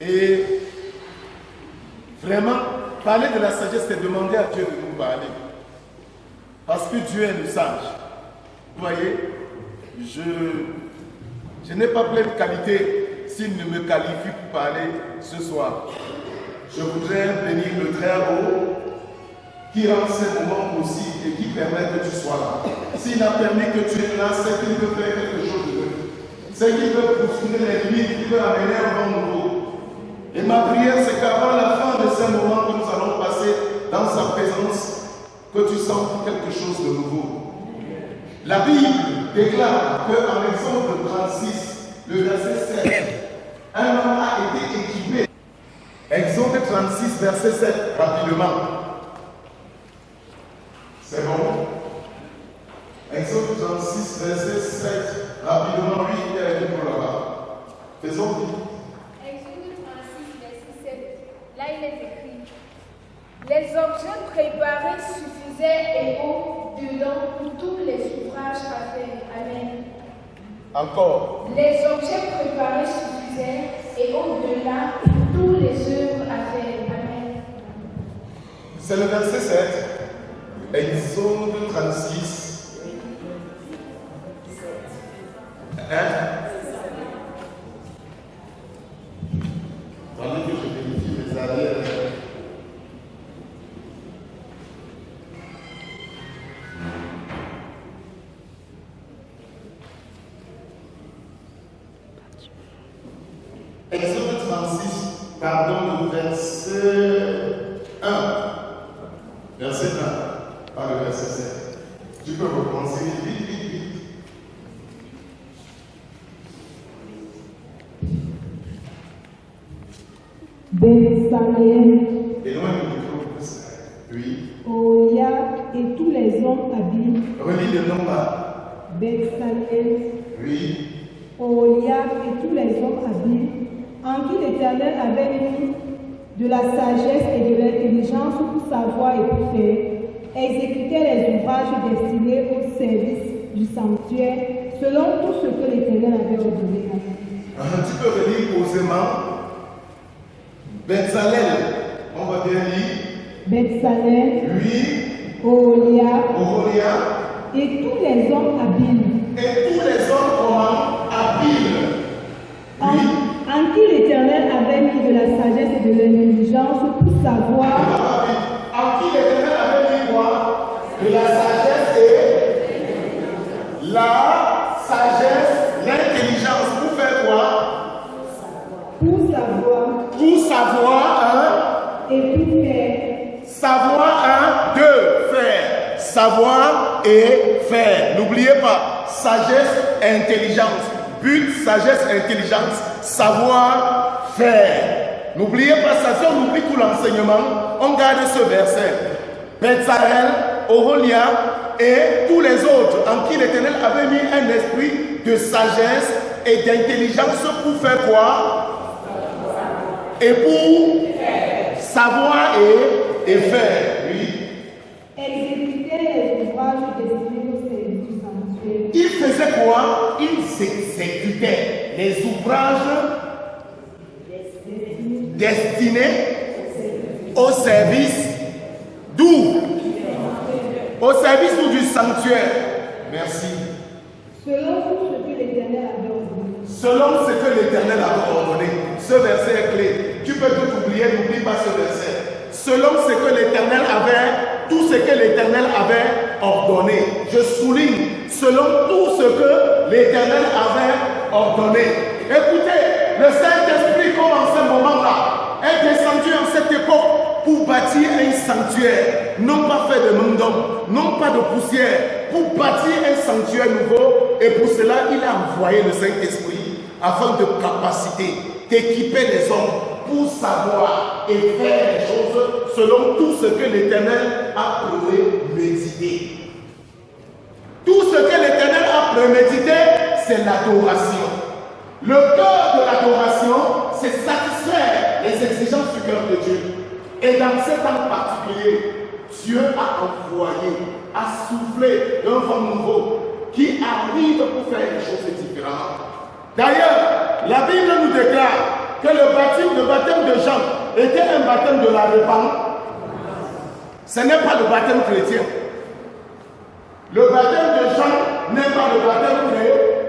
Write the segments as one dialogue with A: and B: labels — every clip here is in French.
A: Et vraiment, parler de la sagesse, c'est demander à Dieu de nous parler. Parce que Dieu est le sage. Vous voyez, je n'ai pas plein de qualités s'il ne me qualifie pour parler ce soir. Je voudrais bénir le Très-Haut qui rend ces moments possibles et qui permet que tu sois là. S'il a permis que tu es là, c'est qu'il veut faire quelque chose de nouveau. C'est qu'il veut poursuivre les limites, qu'il veut amener un vent nouveau. Et ma prière, c'est qu'avant la fin de ces moments que nous allons passer dans sa présence, que tu sentes quelque chose de nouveau. La Bible déclare qu'en Exode 36, le verset 7, un homme a été équipé. Exode 36, verset 7, rapidement. C'est bon? Exode 36, verset 7, rapidement, lui, il est allé pour là-bas. Faisons vite.
B: Exode 36, verset 7, là il est écrit: les objets préparés suffisaient et au-dedans pour tous les ouvrages à faire. Amen.
A: Encore.
B: Les objets préparés suffisaient et au-delà pour tous les œuvres à faire. Amen.
A: C'est le verset 7. Exode 36. Hein? Attendez que je vérifie mes arrières. Exode 36, pardon, le verset 1. Verset 1, pas le verset 7. Tu peux recommencer vite, vite, vite.
C: Bezalel,
A: Éloigne le micro. Oui.
C: Oholiab et tous les hommes habiles.
A: Relis le nom là.
C: Bezalel,
A: Oui.
C: Oholiab et tous les hommes habiles, en qui l'Éternel avait mis de la sagesse et de l'intelligence pour savoir et pour faire, exécutaient les ouvrages destinés au service du sanctuaire, selon tout ce que l'Éternel avait ordonné.
A: Tu peux relire posément. Bezalel, on va bien lire.
C: Bezalel,
A: Oui.
C: Oholiab
A: Oholiab.
C: et tous les hommes habiles,
A: Et tous les hommes comment habiles. Oui.
C: en qui l'Éternel avait mis de la sagesse et de l'intelligence pour savoir.
A: En qui l'Éternel avait mis quoi? De la sagesse et la sagesse, l'intelligence. Pour faire quoi?
C: Pour savoir
A: Pour savoir,
C: et pour faire.
A: savoir, faire. Savoir et faire. N'oubliez pas, sagesse et intelligence. But, sagesse et intelligence. Savoir, faire. N'oubliez pas ça, si on oublie tout l'enseignement, on garde ce verset. Bezalel, Oholiab et tous les autres en qui l'Éternel avait mis un esprit de sagesse et d'intelligence pour faire quoi? Et pour savoir et faire. Oui.
C: Exécuter les ouvrages destinés au service du sanctuaire.
A: Ils faisaient quoi? Ils exécutaient les ouvrages destinés au service d'où? Au service du sanctuaire. Merci.
C: Selon tout ce que l'Éternel avait ordonné.
A: Selon ce que l'Éternel avait ordonné. Ce verset est clé. Tu peux tout oublier, n'oublie pas ce verset. Selon ce que l'Éternel avait, tout ce que l'Éternel avait ordonné. Je souligne, selon tout ce que l'Éternel avait ordonné. Écoutez, le Saint-Esprit, comme en ce moment-là, est descendu en cette époque pour bâtir un sanctuaire, non pas fait de main d'homme, non pas de poussière, pour bâtir un sanctuaire nouveau. Et pour cela, il a envoyé le Saint-Esprit afin de capaciter, d'équiper les hommes pour savoir et faire les choses selon tout ce que l'Éternel a prémédité. Tout ce que l'Éternel a prémédité, c'est l'adoration. Le cœur de l'adoration, c'est satisfaire les exigences du cœur de Dieu. Et dans ce temps particulier, Dieu a envoyé, a soufflé un vent nouveau qui arrive pour faire les choses différemment. D'ailleurs, la Bible nous déclare que le baptême de Jean était un baptême de la repentance. Ce n'est pas le baptême chrétien. Le baptême de Jean n'est pas le baptême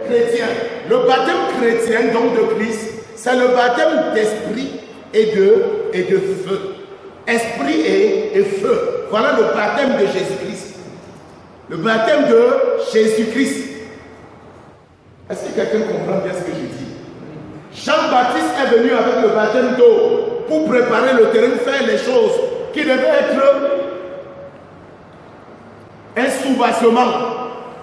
A: chrétien. Le baptême chrétien, donc de Christ, c'est le baptême d'esprit et de feu. Esprit et feu. Voilà le baptême de Jésus-Christ. Le baptême de Jésus-Christ. Est-ce que quelqu'un comprend bien ce que je dis? Jean-Baptiste est venu avec le baptême d'eau pour préparer le terrain, faire les choses qui devaient être un soubassement,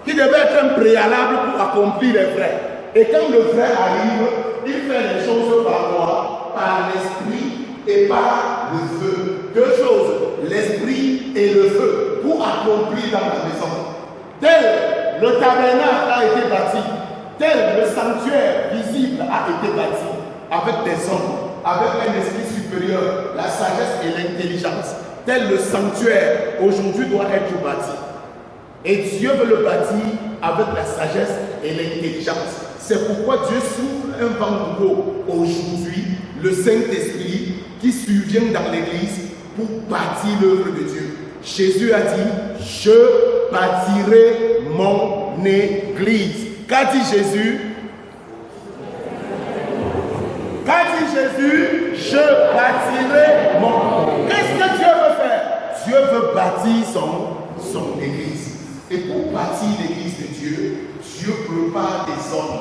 A: qui devait être un préalable pour accomplir les vrais. Et quand le vrai arrive, il fait les choses par quoi? Par l'esprit et par le feu. Deux choses, l'esprit et le feu, pour accomplir dans la maison. Tel le tabernacle a été bâti, tel le sanctuaire visible a été bâti, avec des hommes, avec un esprit supérieur, la sagesse et l'intelligence. Tel le sanctuaire aujourd'hui doit être bâti. Et Dieu veut le bâtir avec la sagesse et l'intelligence. C'est pourquoi Dieu souffle un vent nouveau aujourd'hui, le Saint-Esprit qui survient dans l'Église pour bâtir l'œuvre de Dieu. Jésus a dit, je bâtirai mon Église. Qu'a dit Jésus? Qu'a dit Jésus? Je bâtirai mon... Qu'est-ce que Dieu veut faire? Dieu veut bâtir son Église. Et pour bâtir l'Église de Dieu, Dieu prépare des hommes.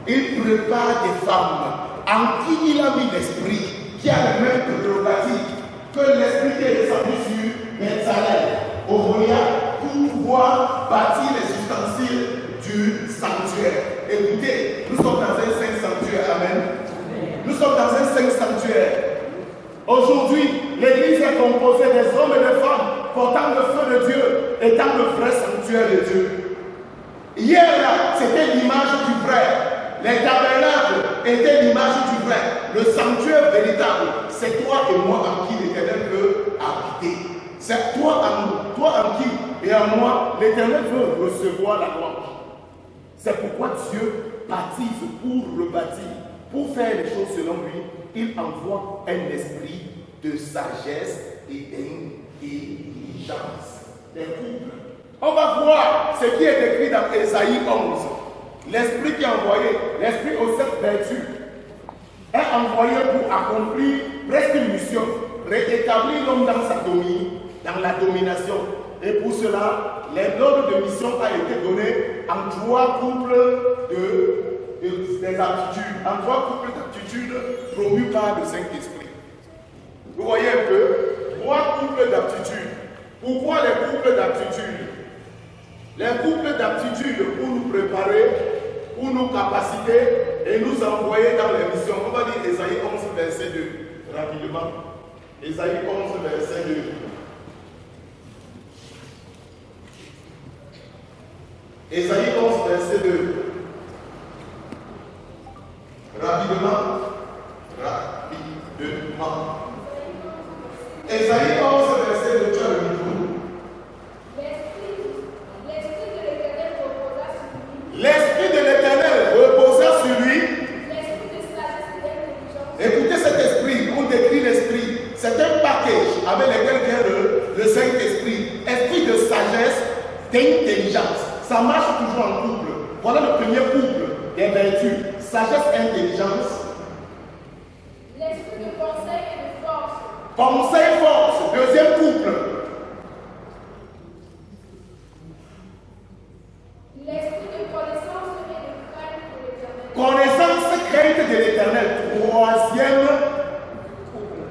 A: Il prépare des femmes en qui il a mis l'esprit, qui a le même prérogative que l'esprit qui est descendu sur Bethsaïda, Oholia, pour pouvoir bâtir les ustensiles du sanctuaire. Écoutez, nous sommes dans un saint sanctuaire. Amen. Nous sommes dans un saint sanctuaire. Aujourd'hui, l'Église est composée des hommes et des femmes portant le feu de Dieu, étant le vrai sanctuaire de Dieu. Hier, là, c'était l'image du vrai. Les tabernacles étaient l'image du vrai. Le sanctuaire véritable, c'est toi et moi en qui l'Éternel veut habiter. C'est toi en qui et en moi, l'Éternel veut recevoir la louange. C'est pourquoi Dieu baptise pour le bâtir, pour faire les choses selon lui. Il envoie un esprit de sagesse et d'intelligence. Des couples. On va voir ce qui est écrit dans Ésaïe 11. L'esprit qui est envoyé, l'esprit aux 7 vertus, est envoyé pour accomplir presque une mission, rétablir l'homme dans la domination. Et pour cela, l'ordre de mission a été donné en 3 couples des aptitudes, en 3 couples d'aptitudes promus par le Saint-Esprit. Vous voyez un peu, 3 couples d'aptitudes. Pourquoi les couples d'aptitudes? Les couples d'aptitudes pour nous préparer, pour nous capaciter et nous envoyer dans les missions. On va lire Ésaïe 11, verset 2, rapidement. Ésaïe 11, verset 2. Ésaïe 11, verset 2. Rapidement. Ésaïe 11, verset 2, tu as le micro. L'Esprit de l'Éternel reposa sur lui. Écoutez cet esprit, on décrit l'esprit. C'est un package avec lequel vient le Saint-Esprit. Esprit de sagesse, d'intelligence. Ça marche toujours en couple. Voilà le premier couple des vertus. Sagesse, intelligence.
B: L'esprit de conseil et de force.
A: Conseil, force. Deuxième couple.
B: L'esprit de connaissance et de crainte de l'Éternel.
A: Connaissance, crainte de l'Éternel. Troisième couple.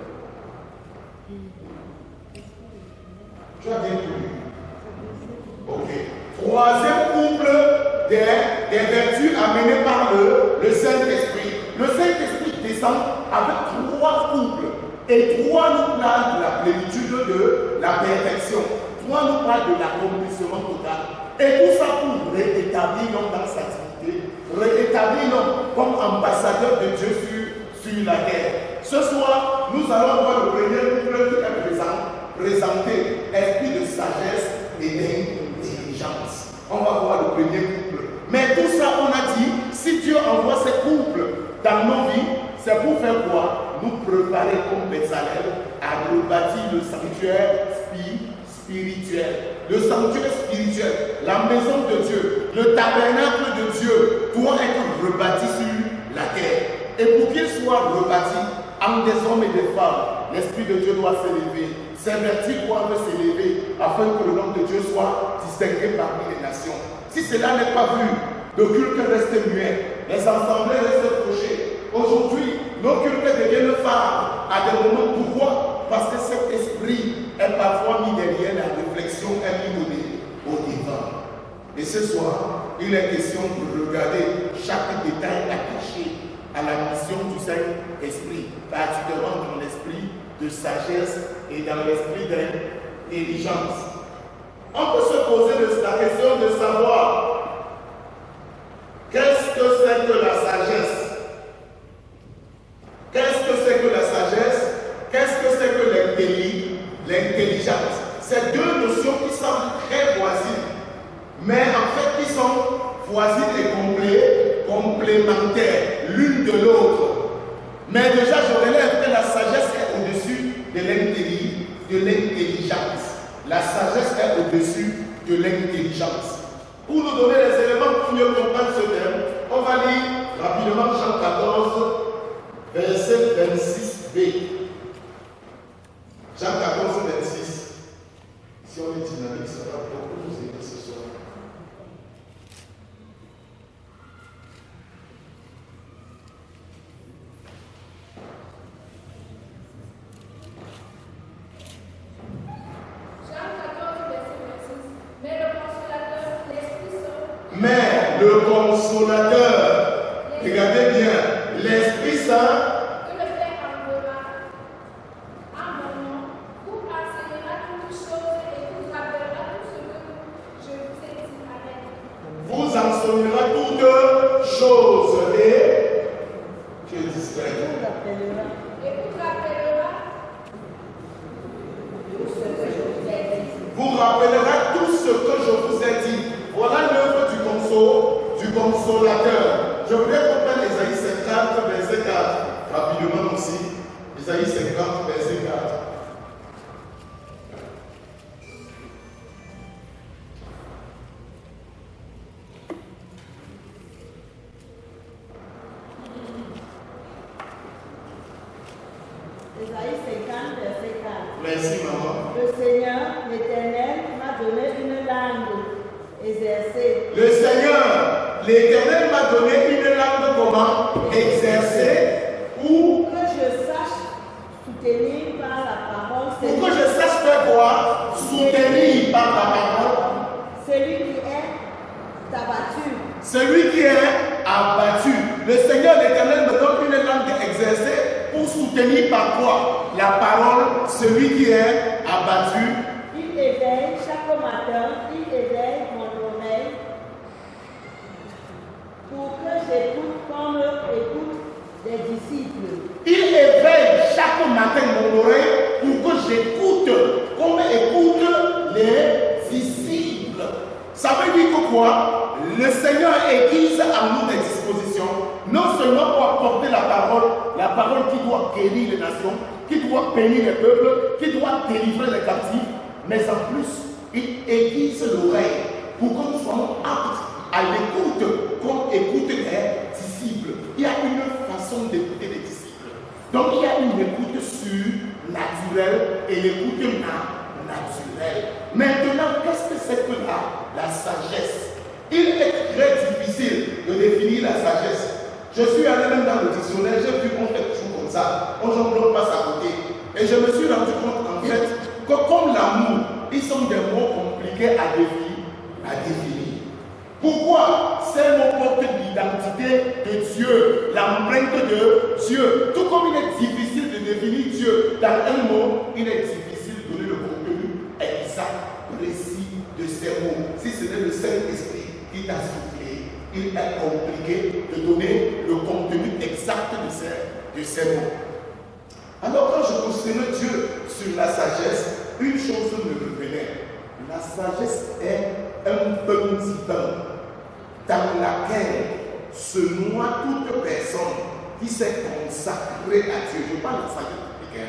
A: Tu as bien compris? Ok. Troisième couple des vertus amenées par le Saint-Esprit. Le Saint-Esprit descend avec 3 couples. Et 3 nous parlent de la plénitude de la perfection. 3 nous parlent de l'accomplissement total. Et tout ça pour rétablir l'homme dans sa dignité, rétablir l'homme comme ambassadeur de Dieu sur la terre. Ce soir, nous allons voir le premier couple qui est présenté, esprit de sagesse et d'intelligence. On va voir le premier couple. Mais tout ça, on a dit, si Dieu envoie ces couples dans nos vies, c'est pour faire quoi? Nous préparer comme Bezalel à rebâtir le sanctuaire spirituel. Le sanctuaire spirituel, la maison de Dieu, le tabernacle de Dieu doit être rebâti sur la terre. Et pour qu'il soit rebâti en des hommes et des femmes, l'Esprit de Dieu doit s'élever. Ses vertus doivent s'élever afin que le nom de Dieu soit distingué parmi les nations. Si cela n'est pas vu, le culte reste muet, les assemblées restent fauchées. Aujourd'hui, nos cultes deviennent phares à des moments. Pourquoi? Parce que cet esprit est parfois mis derrière la réflexion et mis au devant. Et ce soir, il est question de regarder chaque détail attaché à la mission du Saint-Esprit, particulièrement dans l'esprit de sagesse et dans l'esprit d'intelligence. On peut se poser la question de savoir qu'est-ce que c'est que la sagesse? Qu'est-ce que c'est que la sagesse? Qu'est-ce que c'est que l'intelligence? C'est deux notions qui semblent très voisines, mais en fait qui sont voisines et complémentaires l'une de l'autre. Mais déjà, je relève que la sagesse est au-dessus de l'intelligence. La sagesse est au-dessus de l'intelligence. Pour nous donner les éléments pour mieux comprendre ce thème, on va lire rapidement Jean 14, verset 26b. Jean 14, 26. Si on est dynamique, ça va beaucoup nous aider ce soir. Mais le consolateur, regardez bien, l'Esprit Saint,
B: que le Père enverra en mon nom, vous enseignera toutes choses et vous rappellera tout ce que je vous ai dit. Amen.
A: vous enseignera toutes choses et je discret.
B: Et vous rappellera tout ce que je vous ai dit.
A: Vous rappellera tout ce que je vous ai dit. Voilà l'œuvre du consolateur. Je voudrais qu'on prenne Ésaïe 50, verset 4. Rapidement aussi. Ésaïe 50, verset 4.
D: Ésaïe 50, verset 4.
A: Merci, maman.
D: Le Seigneur, l'Éternel, m'a donné une langue exercée.
A: Le Seigneur, l'Éternel m'a donné une langue comment? Exercée.
D: Pour que je sache soutenir par la parole
A: Pour que je sache faire quoi? Soutenir par la parole.
D: celui qui est abattu.
A: Celui qui est abattu. Le Seigneur, l'Éternel me donne une langue exercée pour soutenir par quoi? La parole. Celui qui est abattu.
D: Il éveille chaque matin, il éveille mon oreille pour que j'écoute comme écoute des disciples.
A: Il éveille chaque matin mon oreille pour que j'écoute comme écoute les disciples. Ça veut dire que quoi? Le Seigneur aiguise à nous des dispositions, non seulement pour apporter la parole qui doit guérir les nations, qui doit bénir les peuples, qui doit délivrer les captifs, mais en plus, il aiguise l'oreille pour que nous soyons aptes à l'écoute, comme écoutent les disciples. Il y a une façon d'écouter les disciples. Donc il y a une écoute surnaturelle et l'écoute naturelle. Maintenant, qu'est-ce que c'est que la sagesse? Il est très difficile de définir la sagesse. Je suis allé même dans le dictionnaire, j'ai vu qu'on fait toujours comme ça. On jongle passe à côté. Et je me suis rendu compte en fait que comme l'amour, ils sont des mots compliqués à définir. Pourquoi? Ces mots portent l'identité de Dieu, l'empreinte de Dieu. Tout comme il est difficile de définir Dieu dans un mot, il est difficile de donner le contenu exact, précis de ces mots. Si ce n'est le Saint-Esprit qui t'a soufflé, il est compliqué de donner le contenu exact de ces mots. Alors quand je questionnais Dieu sur la sagesse, une chose me revenait. La sagesse est un petit vin dans laquelle se noie toute personne qui s'est consacré à Dieu. Je parle de sagesse biblique.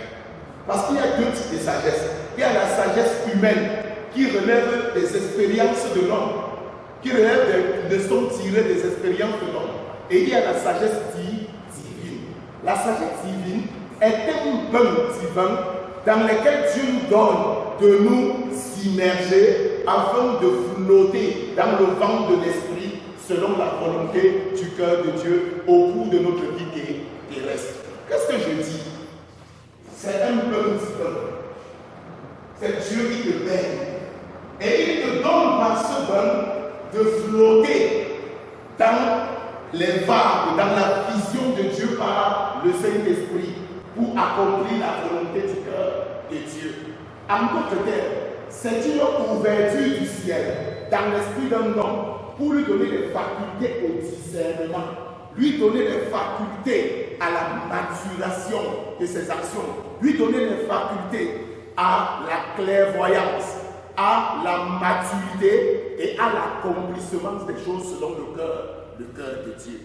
A: Parce qu'il y a deux types de sagesse. Il y a la sagesse humaine qui relève des expériences de l'homme, qui relève des leçons tirées des expériences de l'homme. Et il y a la sagesse divine. La sagesse divine est un bain divin dans lequel Dieu nous donne de nous immerger afin de flotter dans le vent de l'esprit selon la volonté du cœur de Dieu au cours de notre vie terrestre. Qu'est-ce que je dis? C'est un bain divin. C'est Dieu qui te baigne. Et il te donne par ce bain de flotter dans les vagues, dans la vision de Dieu par le Saint-Esprit pour accomplir la volonté du cœur de Dieu. En d'autres termes, c'est une ouverture du ciel dans l'esprit d'un homme pour lui donner les facultés au discernement, lui donner les facultés à la maturation de ses actions, lui donner les facultés à la clairvoyance, à la maturité et à l'accomplissement des choses selon le cœur de Dieu.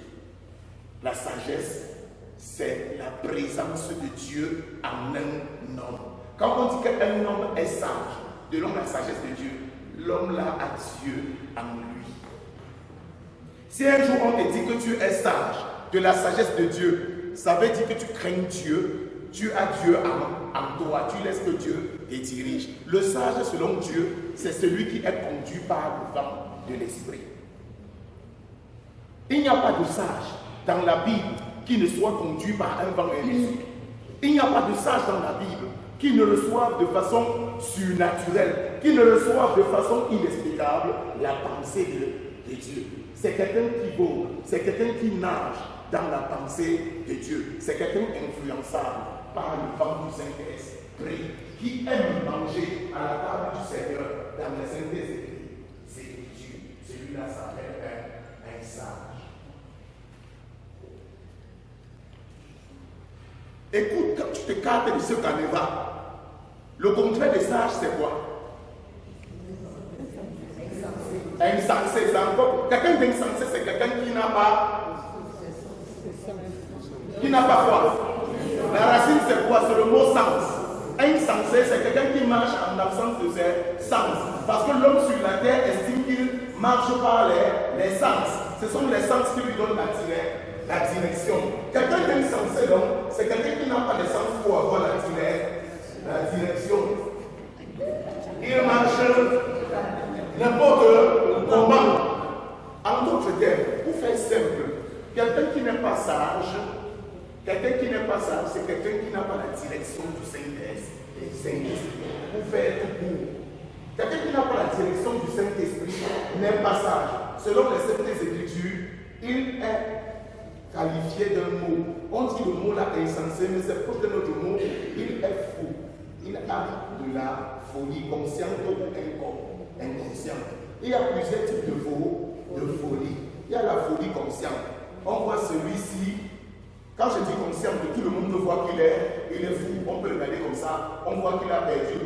A: La sagesse, c'est la présence de Dieu en un homme. Quand on dit qu'un homme est sage, de l'homme la sagesse de Dieu, l'homme là a Dieu en lui. Si un jour on te dit que tu es sage, de la sagesse de Dieu, ça veut dire que tu crains Dieu, tu as Dieu en toi, tu laisses que Dieu te dirige. Le sage selon Dieu, c'est celui qui est conduit par le vent de l'esprit. Il n'y a pas de sage dans la Bible qui ne soit conduit par un vent invisible. Il n'y a pas de sage dans la Bible qui ne reçoive de façon surnaturelle, qui ne reçoive de façon inexplicable la pensée de Dieu. C'est quelqu'un qui vaut, c'est quelqu'un qui nage dans la pensée de Dieu. C'est quelqu'un influençable par le vent du Saint-Esprit qui aime manger à la table du Seigneur dans les Saintes Écritures. Celui-là s'appelle un sage. Écoute, quand tu te cartes de ce carnaval, le contraire des sages, c'est quoi? Insensé, c'est encore. Quelqu'un d'insensé, c'est quelqu'un qui n'a pas foi. La racine, c'est quoi? C'est le mot sens. Insensé, c'est quelqu'un qui marche en absence de ses sens. Parce que l'homme sur la terre estime qu'il marche par les sens. Ce sont les sens qui lui donnent la direction. Quelqu'un d'insensé, donc, c'est quelqu'un qui n'a pas de sens pour avoir la direction. Il marche n'importe comment. En d'autres termes, pour faire simple, quelqu'un qui n'est pas sage, c'est quelqu'un qui n'a pas la direction du Saint-Esprit. Pour faire tout court. Quelqu'un qui n'a pas la direction du Saint-Esprit n'est pas sage. Selon les Saintes Écritures, il est qualifié d'un mot. On dit le mot là est insensé, mais c'est proche de notre mot. Il est fou. Il a de la folie, consciente ou inconsciente. Il y a plusieurs types de folie. Il y a la folie consciente. On voit celui-ci, quand je dis consciente, tout le monde voit qu'il est fou. On peut le regarder comme ça. On voit qu'il a perdu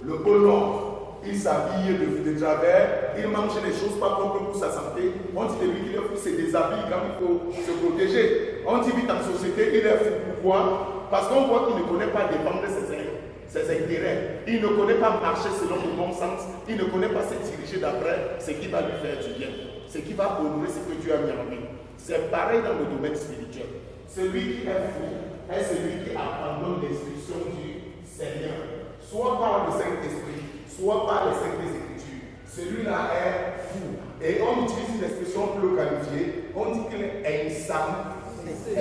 A: le pôle nord. Il s'habille de travers, il mange des choses pas propres pour sa santé. On dit de lui qu'il est fou, c'est déshabille quand il faut se protéger. On dit vite en société, il est fou. Pourquoi? Parce qu'on voit qu'il ne connaît pas défendre ses intérêts. Il ne connaît pas marcher selon le bon sens. Il ne connaît pas se diriger d'après ce qui va lui faire du bien, ce qui va honorer ce que Dieu a mis en lui. C'est pareil dans le domaine spirituel. Celui qui est fou est celui qui abandonne l'instruction du Seigneur, soit par le Saint-Esprit, soit par les Saintes Écritures. Celui-là est fou. Et on utilise une expression pour le qualifier. On dit qu'il est insensé.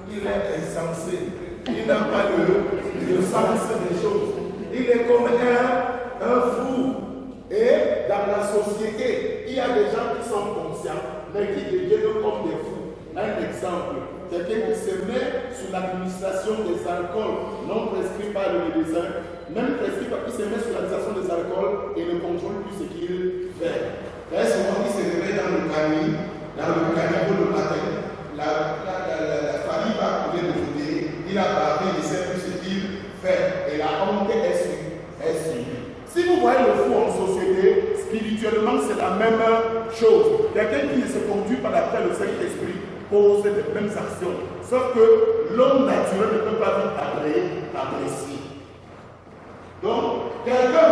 A: Il est insensé. Il n'a pas le sens des choses. Il est comme un fou. Et dans la société, il y a des gens qui sont conscients, mais qui deviennent comme des fous. Un exemple, quelqu'un qui se met sous l'administration des alcools non prescrits par le médecin, même prescrits par qui se met sous l'administration des alcools et ne contrôle plus ce qu'il fait. Très souvent, il se réveille dans le caniveau le matin, la famille va couler de côté, il a bavé, il ne sait plus ce qu'il fait, et la honte est suivie. Si vous voyez le fou en société, spirituellement, c'est la même chose. Quelqu'un qui ne se conduit pas d'après le Saint-Esprit pose les mêmes actions. Sauf que l'homme naturel ne peut pas vite apprécier. Donc, quelqu'un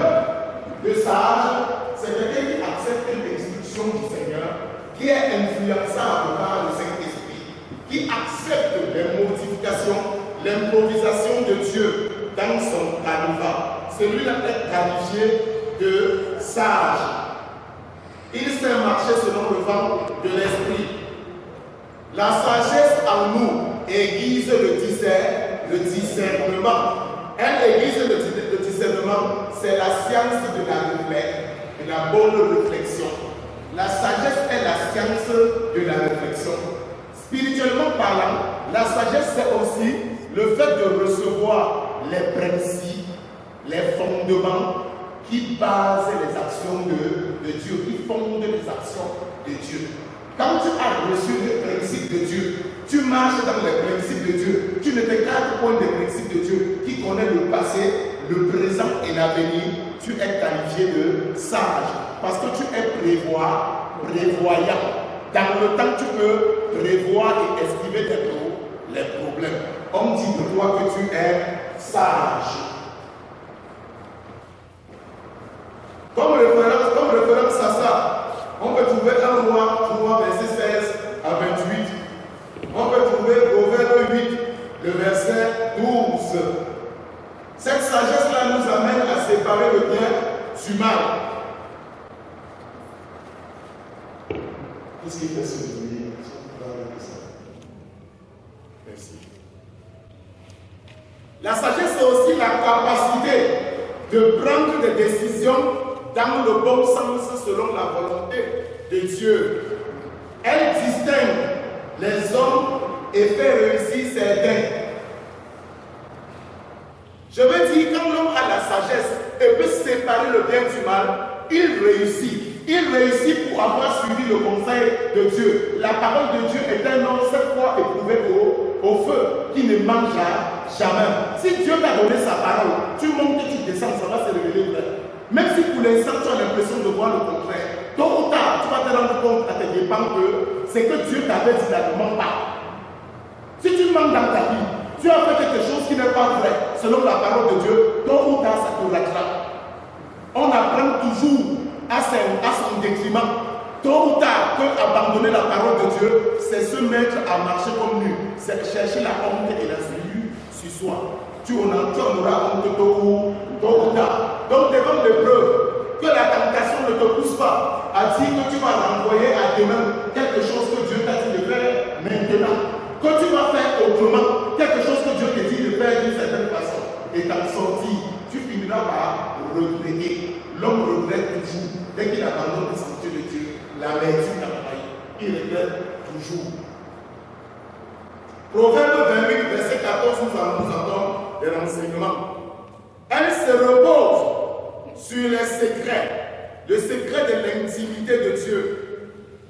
A: de sage, c'est quelqu'un qui accepte une instruction du Seigneur, qui est influençable par le Saint-Esprit, qui accepte les modifications, l'improvisation de Dieu dans son canevas. Celui-là est qualifié de sage. Il sait marcher selon le vent de l'esprit. La sagesse en nous aiguise le discernement. Elle aiguise le discernement, c'est la science de la bonne réflexion. La sagesse est la science de la réflexion. Spirituellement parlant, la sagesse c'est aussi le fait de recevoir les principes, les fondements qui basent les actions de Dieu, qui fondent les actions de Dieu. Quand tu as reçu les principes de Dieu, tu marches dans les principes de Dieu, tu ne t'écartes point des principes de Dieu, qui connaît le passé, le présent et l'avenir, tu es qualifié de sage, parce que tu es prévoyant. Dans le temps, tu peux prévoir et esquiver les problèmes. On dit de toi que tu es sage. Comme référence à ça, on peut trouver 1 Roi, verset 16 à 28. On peut trouver Proverbe 8, le verset 12. Cette sagesse-là nous amène à séparer le bien du mal. Qu'est-ce qu'il fait ce bruit? Merci. La sagesse, c'est aussi la capacité de prendre des décisions dans le bon sens selon la volonté de Dieu. Elle distingue les hommes et fait réussir certains. Je veux dire, quand l'homme a la sagesse et peut séparer le bien du mal, il réussit. Il réussit pour avoir suivi le conseil de Dieu. La parole de Dieu est un homme cette fois éprouvé au feu, qui ne mangera jamais. Si Dieu t'a donné sa parole, tu montes et tu descends, ça va se révéler vrai. Même si pour l'instant tu as l'impression de voir le contraire, tôt ou tard, tu vas te rendre compte à tes dépens que c'est que Dieu t'avait dit là, ne mens pas. Si tu mens dans ta vie, tu as fait quelque chose qui n'est pas vrai, selon la parole de Dieu, tôt ou tard, ça te rattrape. On apprend toujours à son détriment. Tôt ou tard, que abandonner la parole de Dieu, c'est se mettre à marcher comme lui. C'est chercher la honte et la souillure sur soi. Tu en auras honte tôt ou tard. Donc, devant l'épreuve, que la tentation ne te pousse pas à dire que tu vas renvoyer à demain quelque chose que Dieu t'a dit de faire maintenant. Que tu vas faire autrement quelque chose que Dieu t'a dit de faire d'une certaine façon. Et t'en sortir, tu finiras par regretter. L'homme regrette toujours. Dès qu'il abandonne le sentier de Dieu, la vertu l'a failli. Il regrette toujours. Proverbe 28, verset 14, nous entendons des renseignements. Elle se repose sur les secrets, le secret de l'intimité de Dieu.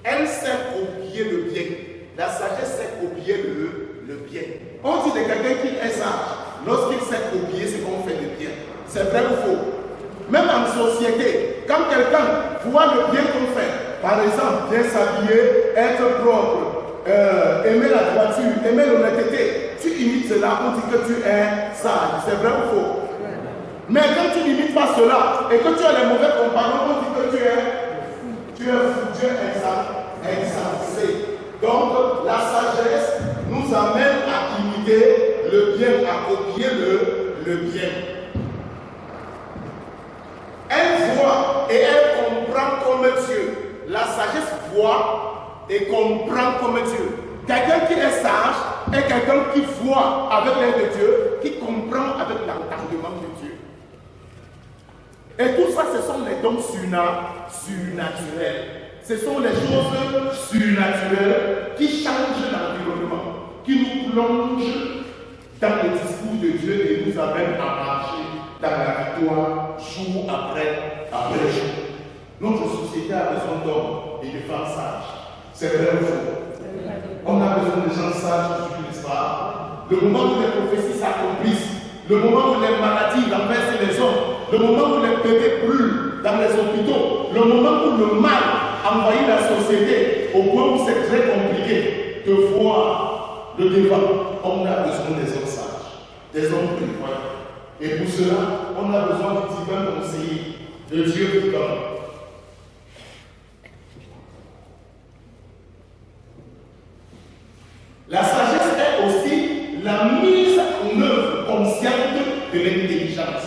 A: Elle sait copier le bien. La sagesse sait copier le bien. On dit de quelqu'un qui est sage, lorsqu'il sait copier ce qu'on fait de bien. C'est vrai ou faux? Même en société, quand quelqu'un voit le bien qu'on fait, par exemple, bien s'habiller, être propre, aimer la droiture, aimer l'honnêteté, tu imites cela, on dit que tu es sage. C'est vrai ou faux? Mais quand tu n'imites pas cela et que tu as les mauvais compagnons, on dit que tu es fou, tu es insensé. Donc la sagesse nous amène à imiter le bien, à copier le bien. Elle voit et elle comprend comme Dieu. La sagesse voit et comprend comme Dieu. Quelqu'un qui est sage est quelqu'un qui voit avec l'aide de Dieu, qui comprend avec l'entendement de Dieu. Et tout ça, ce sont les dons surnaturels. Ce sont les choses surnaturelles qui changent l'environnement, qui nous plongent dans le discours de Dieu et nous amènent à marcher dans la victoire jour après jour. Notre société a besoin d'hommes et de femmes sages. C'est vrai ou faux? On a besoin de gens sages aujourd'hui, n'est-ce pas? Le moment où les prophéties s'accomplissent, le moment où les maladies renversent les hommes, le moment où les bébés brûlent dans les hôpitaux, le moment où le mal envahit la société, au point où c'est très compliqué. de voir le débat, on a besoin des hommes sages, des hommes prévoyants. Et pour cela, on a besoin du divin conseiller, de Dieu vivant. La sagesse est aussi la mise en œuvre consciente de l'intelligence.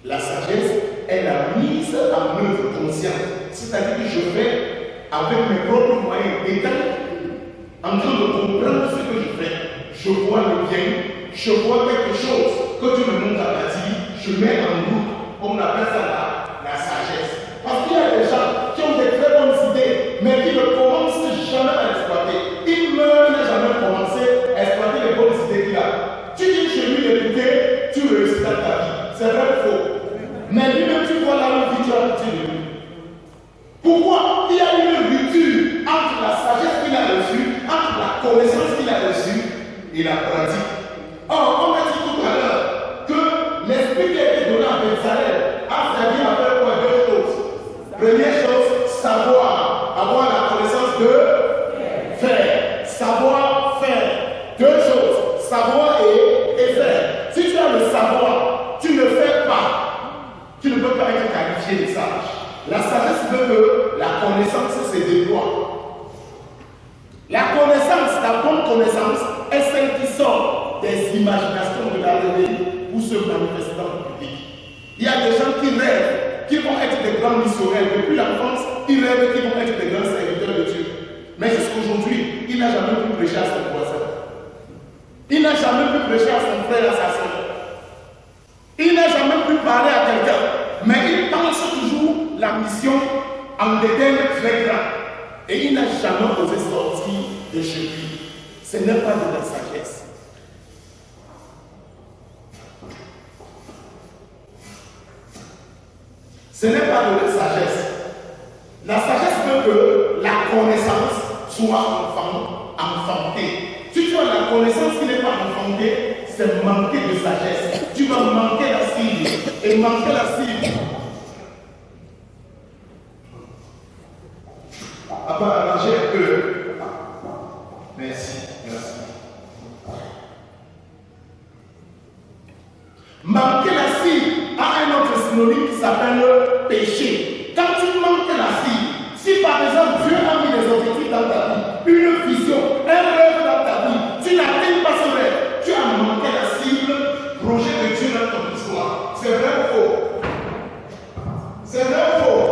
A: La sagesse est la mise en œuvre consciente. C'est-à-dire que je fais avec mes propres moyens d'état en train de comprendre ce que je fais. Je vois le bien, je vois quelque chose que Dieu me montre à la vie, je mets en doute. On appelle ça la sagesse. Parce qu'il y a des gens qui ont des très bonnes idées, mais qui ne commencent jamais à l'exploiter. Il meurt, il n'a jamais commencé à exploiter les bonnes idées qu'il a. Tu viens chez lui l'écouter, tu réussis dans ta vie. C'est vrai ou faux? Mais lui-même, tu vois là où tu as de lui. Pourquoi? Il y a une rupture entre la sagesse qu'il a reçue, entre la connaissance qu'il a reçue et la pratique. Or, on a dit tout à l'heure que l'esprit qui a été donné à Bezalel a servi à faire quoi? Deux choses. Première chose, savoir, avoir la connaissance de faire. Savoir faire. Deux choses, savoir et faire. Si tu as le savoir, tu ne fais pas. Tu ne peux pas être qualifié de sage. La sagesse veut que la connaissance se déploie. La connaissance, la bonne connaissance, est celle qui sort des imaginations de la réveil pour se manifester dans le public. Il y a des gens qui rêvent qu'ils vont être des grands missionnaires. Depuis l'enfance, ils rêvent qu'ils vont être des grands serviteurs de Dieu. Mais jusqu'aujourd'hui, il n'a jamais pu prêcher à son voisin. Il n'a jamais pu prêcher à son frère, à sa soeur. Il n'a jamais pu parler à quelqu'un. Mais il pense toujours la mission en des termes très grands. Et il n'a jamais osé sortir de chez lui. Ce n'est pas de la sagesse. Ce n'est pas de la sagesse. La sagesse veut que la connaissance soit enfantée. Si tu as la connaissance qui n'est pas enfantée, c'est manquer de sagesse. Tu vas manquer la cible. Et manquer la cible. À part arranger un peu. Merci. Manquer la cible a un autre synonyme qui s'appelle péché. Quand tu manques la cible, si par exemple Dieu a mis des objectifs dans ta vie, une vision, un rêve dans ta vie, tu n'atteins pas ce rêve, tu as manqué la cible, projet de Dieu dans ton histoire. C'est vrai ou faux? C'est vrai ou faux?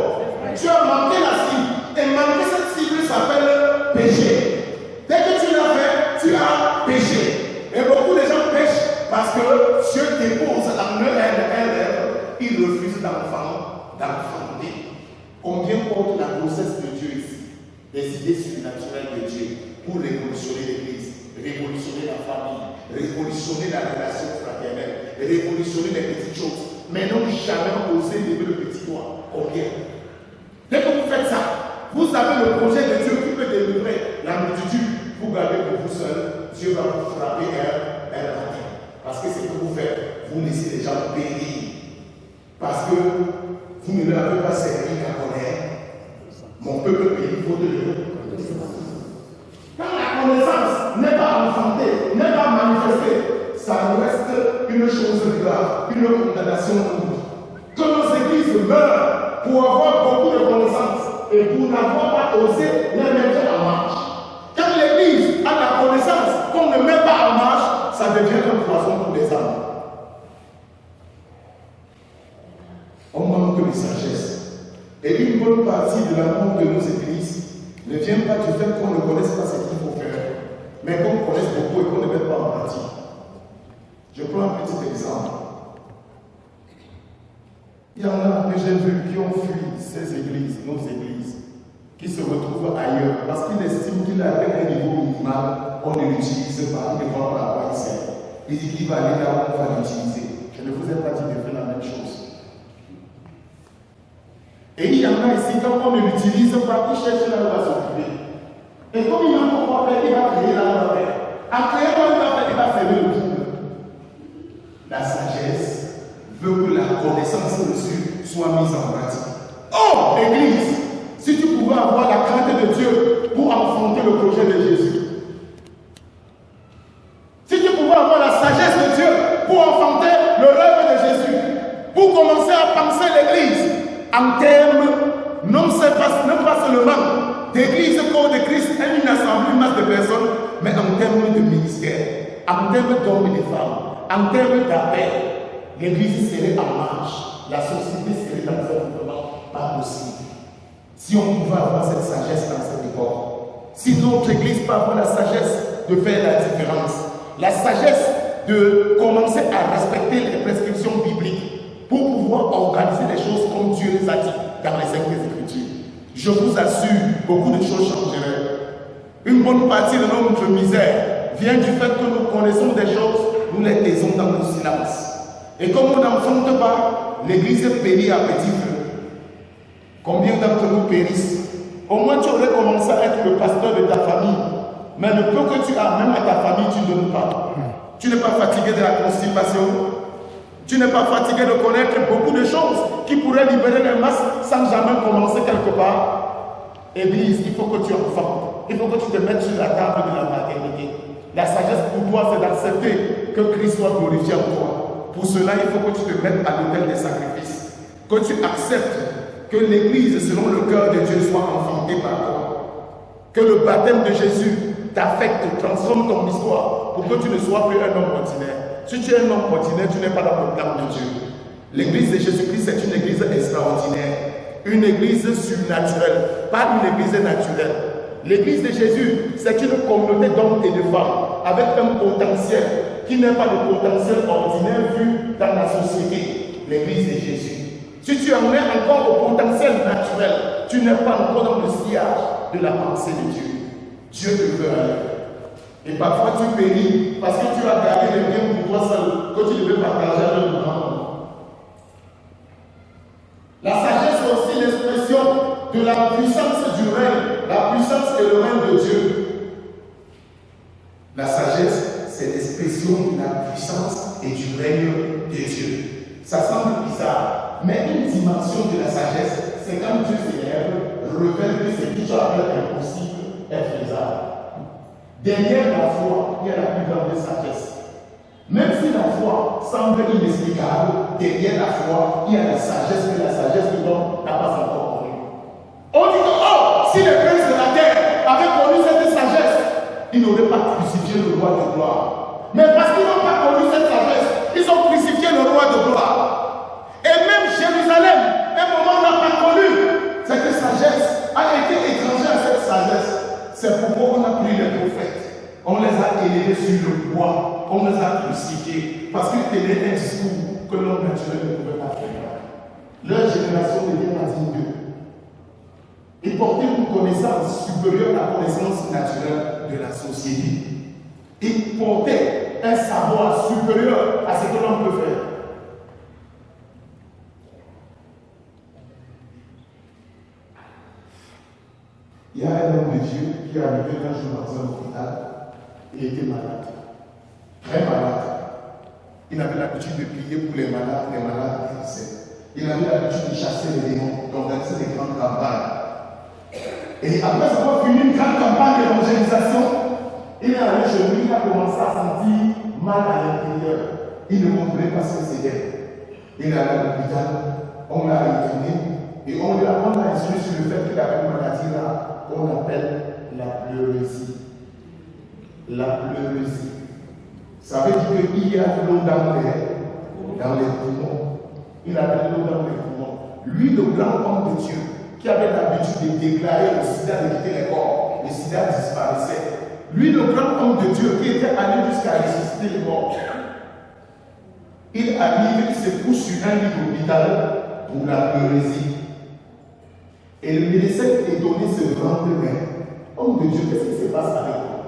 A: Tu as manqué la cible. Et manquer cette cible s'appelle péché. Dès que tu l'as fait, tu as péché. Et beaucoup de gens pêchent parce que Dieu dépose en eux un rêve. Ils refusent d'enfanter. Combien porte la grossesse de Dieu ici? Des idées surnaturelles de Dieu pour révolutionner l'Église, révolutionner la famille, révolutionner la relation fraternelle, révolutionner les petites choses. Mais n'ont jamais osé lever le petit doigt. Combien? Dès que vous faites ça, vous avez le projet de Dieu qui peut délivrer la multitude. Vous gardez pour vous seul, Dieu va vous frapper un matin. Parce que ce que vous faites, vous laissez les gens périr. Parce que vous ne l'avez pas servi qu'à connaître. Mon peuple pays, il faut de l'eau. Quand la connaissance n'est pas enfantée, n'est pas manifestée, ça reste une chose grave, une condamnation lourde. Que nos églises meurent pour avoir beaucoup de connaissances et pour n'avoir pas osé les mettre en marche. Quand l'église a la connaissance qu'on ne met pas en marche, ça devient un poison pour les âmes. On manque de sagesse. Et une bonne partie de l'amour de nos églises ne vient pas du fait qu'on ne connaisse pas ce qu'il faut faire, mais qu'on connaisse beaucoup et qu'on ne mette pas en pratique. Je prends un petit exemple. Il y en a que j'ai vu qui ont fui ces églises, nos églises, qui se retrouvent ailleurs parce qu'ils estiment qu'il a atteint un niveau minimal, on ne l'utilise pas, il ne voit pas à quoi il sert. Il dit qu'il va aller là où on va l'utiliser. Je ne vous ai pas dit de faire la même chose. Et il y en a ici, quand on ne l'utilise pas, il cherche là où il va s'occuper. Et comme il n'a pas quoi faire, il va créer là où il va faire. En créant là où il va faire, il va fermer le trouble. La sagesse veut que la connaissance reçue soit mise en pratique. Oh, Église, si tu pouvais avoir la crainte de Dieu pour contre le projet de Jésus. Si tu pouvais avoir la sagesse de Dieu pour enfanter le rêve de Jésus, pour commencer à penser l'Église en termes, non pas seulement d'Église, corps de Christ, une assemblée, une masse de personnes, mais en termes de ministère, en termes d'hommes et de femmes, en termes d'appel, l'Église serait en marche, la société serait dans un mouvement pas possible. Si on pouvait avoir cette sagesse dans cette époque, si notre Église peut avoir la sagesse de faire la différence, la sagesse de commencer à respecter les prescriptions bibliques pour pouvoir organiser les choses comme Dieu les a dit dans les Saintes Écritures, je vous assure, beaucoup de choses changeraient. Une bonne partie de notre misère vient du fait que nous connaissons des choses, nous les taisons dans le silence. Et comme on n'enfante pas, l'Église périt à petit feu. Combien d'entre nous périssent? Au moins tu aurais commencé à être le pasteur de ta famille. Mais le peu que tu as, même à ta famille, tu ne donnes pas. Tu n'es pas fatigué de la constipation. Tu n'es pas fatigué de connaître beaucoup de choses qui pourraient libérer les masses sans jamais commencer quelque part. Église, il faut que tu enfantes. Il faut que tu te mettes sur la table de la maternité. La sagesse pour toi, c'est d'accepter que Christ soit glorifié en toi. Pour cela, il faut que tu te mettes à l'autel des sacrifices. Que tu acceptes que l'Église, selon le cœur de Dieu, soit enfantée par toi. Que le baptême de Jésus t'affecte, transforme ton histoire pour que tu ne sois plus un homme ordinaire. Si tu es un homme ordinaire, tu n'es pas dans le plan de Dieu. L'église de Jésus-Christ, c'est une église extraordinaire, une église surnaturelle, pas une église naturelle. L'église de Jésus, c'est une communauté d'hommes et de femmes avec un potentiel qui n'est pas le potentiel ordinaire vu dans la société. L'église de Jésus. Si tu en es encore au potentiel naturel, tu n'es pas encore dans le sillage de la pensée de Dieu. Dieu te veut aller. Et parfois tu péris parce que tu as gardé le bien pour toi seul, que tu devais partager avec le grand monde. La sagesse est aussi l'expression de la puissance du règne, la puissance et le règne de Dieu. La sagesse, c'est l'expression de la puissance et du règne de Dieu. Ça semble bizarre, mais une dimension de la sagesse, c'est quand Dieu s'élève, révèle que ce qui appelle impossible est faisable. Derrière la foi, il y a la plus grande sagesse. Même si la foi semble inexplicable, derrière la foi, il y a la sagesse, que la sagesse de l'homme n'a pas encore connue. On dit que, oh, si les princes de la terre avaient connu cette sagesse, ils n'auraient pas crucifié le roi de gloire. Mais parce qu'ils n'ont pas connu cette sagesse, ils ont crucifié le roi de gloire. Et même Jérusalem, un moment, n'a pas connu cette sagesse, a été étranger à cette sagesse. C'est pourquoi on a pris les prophètes, on les a élevés sur le bois, on les a crucifiés, parce qu'ils tenaient un discours que l'homme naturel ne pouvait pas faire. Leur génération devient indigne d'eux. Ils portaient une connaissance supérieure à la connaissance naturelle de la société. Ils portaient un savoir supérieur à ce que l'on peut faire. Il y a un homme de Dieu qui est arrivé un jour dans un hôpital et était malade. Très malade. Il avait l'habitude de prier pour les malades guérissaient. Il avait l'habitude de chasser les démons, d'organiser des grandes campagnes. Et après avoir fini une grande campagne d'évangélisation, il est allé chez lui, il a commencé à sentir mal à l'intérieur. Il ne comprenait pas ce que c'était. Il est allé à l'hôpital, on l'a interné et on lui a instruit sur le fait qu'il avait une maladie là. On appelle la pleurésie. La pleurésie. Ça veut dire qu'il y a de l'eau dans les poumons. Il avait de l'eau dans les poumons. Lui, le grand homme de Dieu, qui avait l'habitude de déclarer le sida de quitter les corps, le sida disparaissait. Lui, le grand homme de Dieu, qui était allé jusqu'à ressusciter les morts, il arrive, il se couche sur un lit d'hôpital pour la pleurésie. Et le médecin est donné ce grand main. Homme de Dieu, qu'est-ce qui se passe avec toi?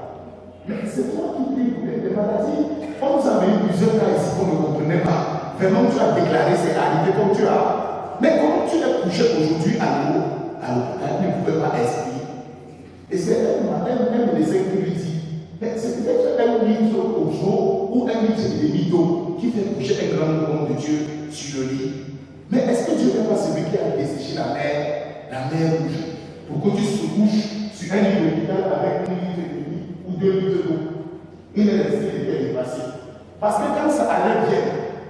A: Mais c'est toi qui pries pour les maladies. On nous avait eu plusieurs cas ici qu'on ne comprenait pas. Vraiment, tu as déclaré, c'est arrivé comme tu as. Mais comment tu l'as couché aujourd'hui à l'eau, à l'hôpital, il ne pouvait pas expliquer. Et c'est un médecin qui lui dit, mais c'est peut-être un litre au jour ou un litre de mytho qui fait coucher un grand homme de Dieu sur le lit. Mais est-ce que Dieu n'est pas celui qui a desséché la mer rouge, pour que tu se couches sur un lit d'hôpital avec 1 litre et demi ou 2 litres d'eau. Il est resté, il était dépassé. Parce que quand ça allait bien,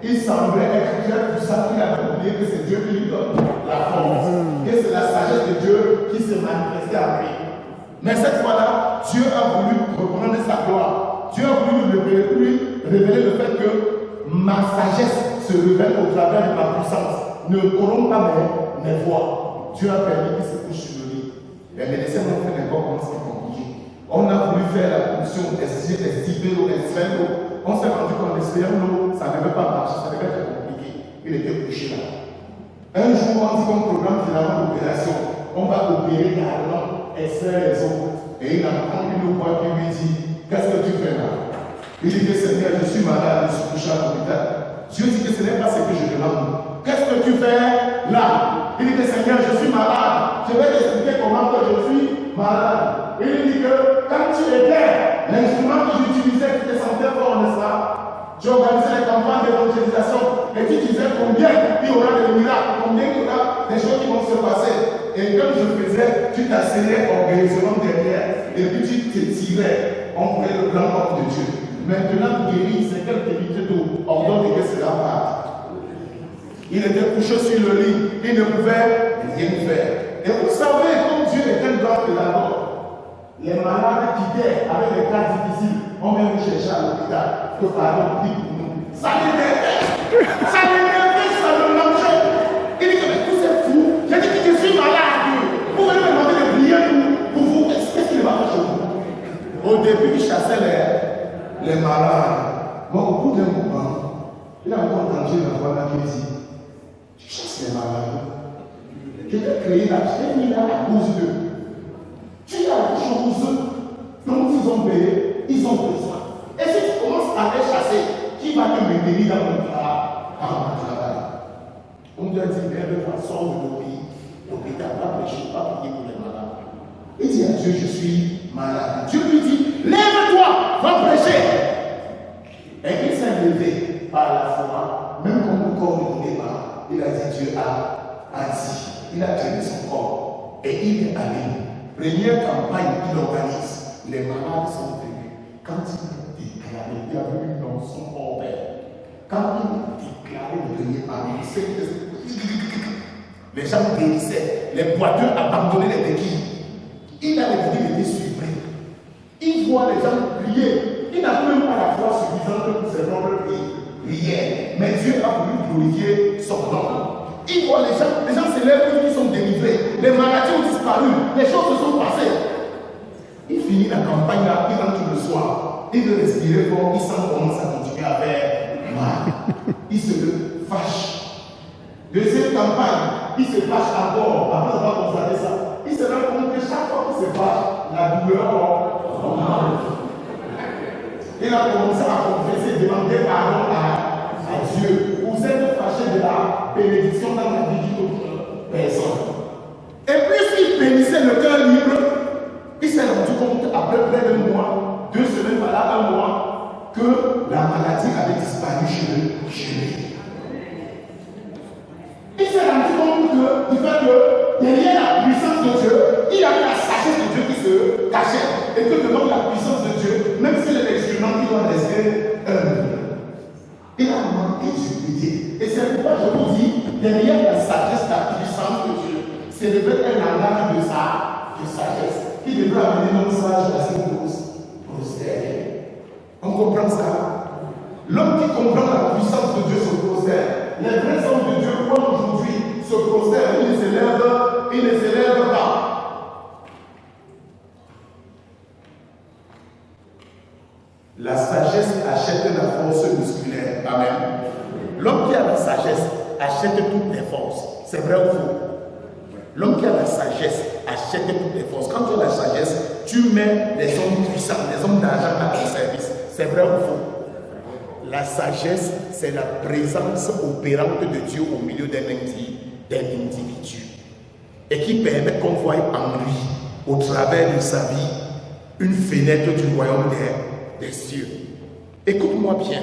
A: il semblait être très puissant, il avait oublié que c'est Dieu qui lui donne la force. Que c'est la sagesse de Dieu qui se manifestait en lui. Mais cette fois-là, Dieu a voulu reprendre sa gloire. Dieu a voulu lui révéler le fait que ma sagesse se révèle au travers de ma puissance. Ne corrompt pas mes voix. Dieu a permis qu'il se couche sur le lit. Les médecins ont fait n'importe comment c'est compliqué. On a voulu faire la fonction d'estiver l'eau, d'extraire l'eau. On s'est rendu compte d'extraire l'eau, ça ne devait pas marcher, ça devait être compliqué. Il était couché là. Un jour, on dit qu'on programme finalement l'opération. On va opérer carrément, extraire les eaux. Et il a pris une voix qui lui dit, qu'est-ce que tu fais là? Il dit que Seigneur, je suis malade, je suis couché à l'hôpital. Dieu dit que ce n'est pas ce que je demande. Qu'est-ce que tu fais là? Il dit que Seigneur, je suis malade. Je vais t'expliquer comment que je suis malade. Il dit que quand tu étais, l'instrument que j'utilisais, tu te sentais fort, n'est-ce pas? Tu organisais les campagnes d'évangélisation et tu disais combien il y aura de miracles, combien il y aura des choses qui vont se passer. Et comme je faisais, tu t'asseyais orgueilleusement derrière et puis tu te tirais. On prenait le grand homme de Dieu. Maintenant, guéri, c'est quelques litres d'eau. Ordonne que cela parte. Il était couché sur le lit, il ne pouvait rien faire. Et vous savez, comme Dieu est un grand pédagogue, les malades qui guèrent avec des cas difficiles, on vient vous chercher à l'hôpital. Que pardon, prie pour nous. Ça l'énervait, ça le mangeait. Il dit que mais vous êtes fous, j'ai dit que je suis malade. Vous venez me demander de prier pour vous. Qu'est-ce qu'il va faire chez vous? Au début, il chassait les malades. Mais au bout d'un moment, il a encore entendu la voix là qui dit, tu chasses les malades. Je t'ai créé là, je t'ai mis là à cause d'eux. Tu as des choses dont ils ont payé, ils ont besoin. Et si tu commences à les chasser, qui va te maintenir dans mon travail? On lui a dit, lève-toi, sors de l'hôpital, va prêcher, va prier pour les malades. Il dit à Dieu, je suis malade. Dieu lui dit, lève-toi, va prêcher. Et il s'est levé par la foi, même comme le corps ne voulait pas. Il a dit, Dieu a dit. Il a traîné son corps et il est allé. Première campagne qu'il organise, les malades sont venus. Quand il a déclaré, il y avait une notion hors pair. Quand il a déclaré le premier parmi, les gens guérissaient, les boiteux abandonnaient les béquilles. Il a été surpris. Il voit les gens prier. Il n'a même pas la foi suffisante pour ses propres prières. Mais Dieu a voulu glorifier son nom. Il voit les gens se lèvent, ils sont délivrés. Les maladies ont disparu. Les choses se sont passées. Il finit la campagne là, il rentre le soir. Il veut respirer fort, il sent comment ça continue à faire mal. Il se fâche. Deuxième campagne, il se fâche encore. Après avoir constaté ça, il se rend compte que chaque fois qu'il se fâche, la douleur augmente. Il a commencé à confesser, demander pardon à Dieu. Vous êtes fâchés de la bénédiction dans la vie d'une autre personne. Et puisqu'il bénissait le cœur libre, il s'est rendu compte après près d'un mois, 2 semaines, voilà, 1 mois, que la maladie avait disparu chez lui. Il s'est rendu compte du fait que derrière la puissance de Dieu, il y avait la sagesse de Dieu qui se cachait. Et que devant la puissance de Dieu, même si les instruments qui doivent rester il a manqué d'humilité. Et c'est pourquoi je vous dis, derrière la sagesse, la puissance de Dieu, c'est de mettre un langage de sagesse qui devrait amener notre sage à se prospérer. On comprend ça? L'homme qui comprend la puissance de Dieu se prospère. Les vrais hommes de Dieu, comme aujourd'hui, se prospèrent. Ils ne s'élèvent pas. La sagesse achète la force musculaire. Amen. L'homme qui a la sagesse achète toutes les forces. C'est vrai ou faux? L'homme qui a la sagesse achète toutes les forces. Quand tu as la sagesse, tu mets des hommes puissants, des hommes d'argent à ton service. C'est vrai ou faux? La sagesse, c'est la présence opérante de Dieu au milieu d'un individu. Et qui permet qu'on voie en lui, au travers de sa vie, une fenêtre du royaume des cieux. Écoute-moi bien.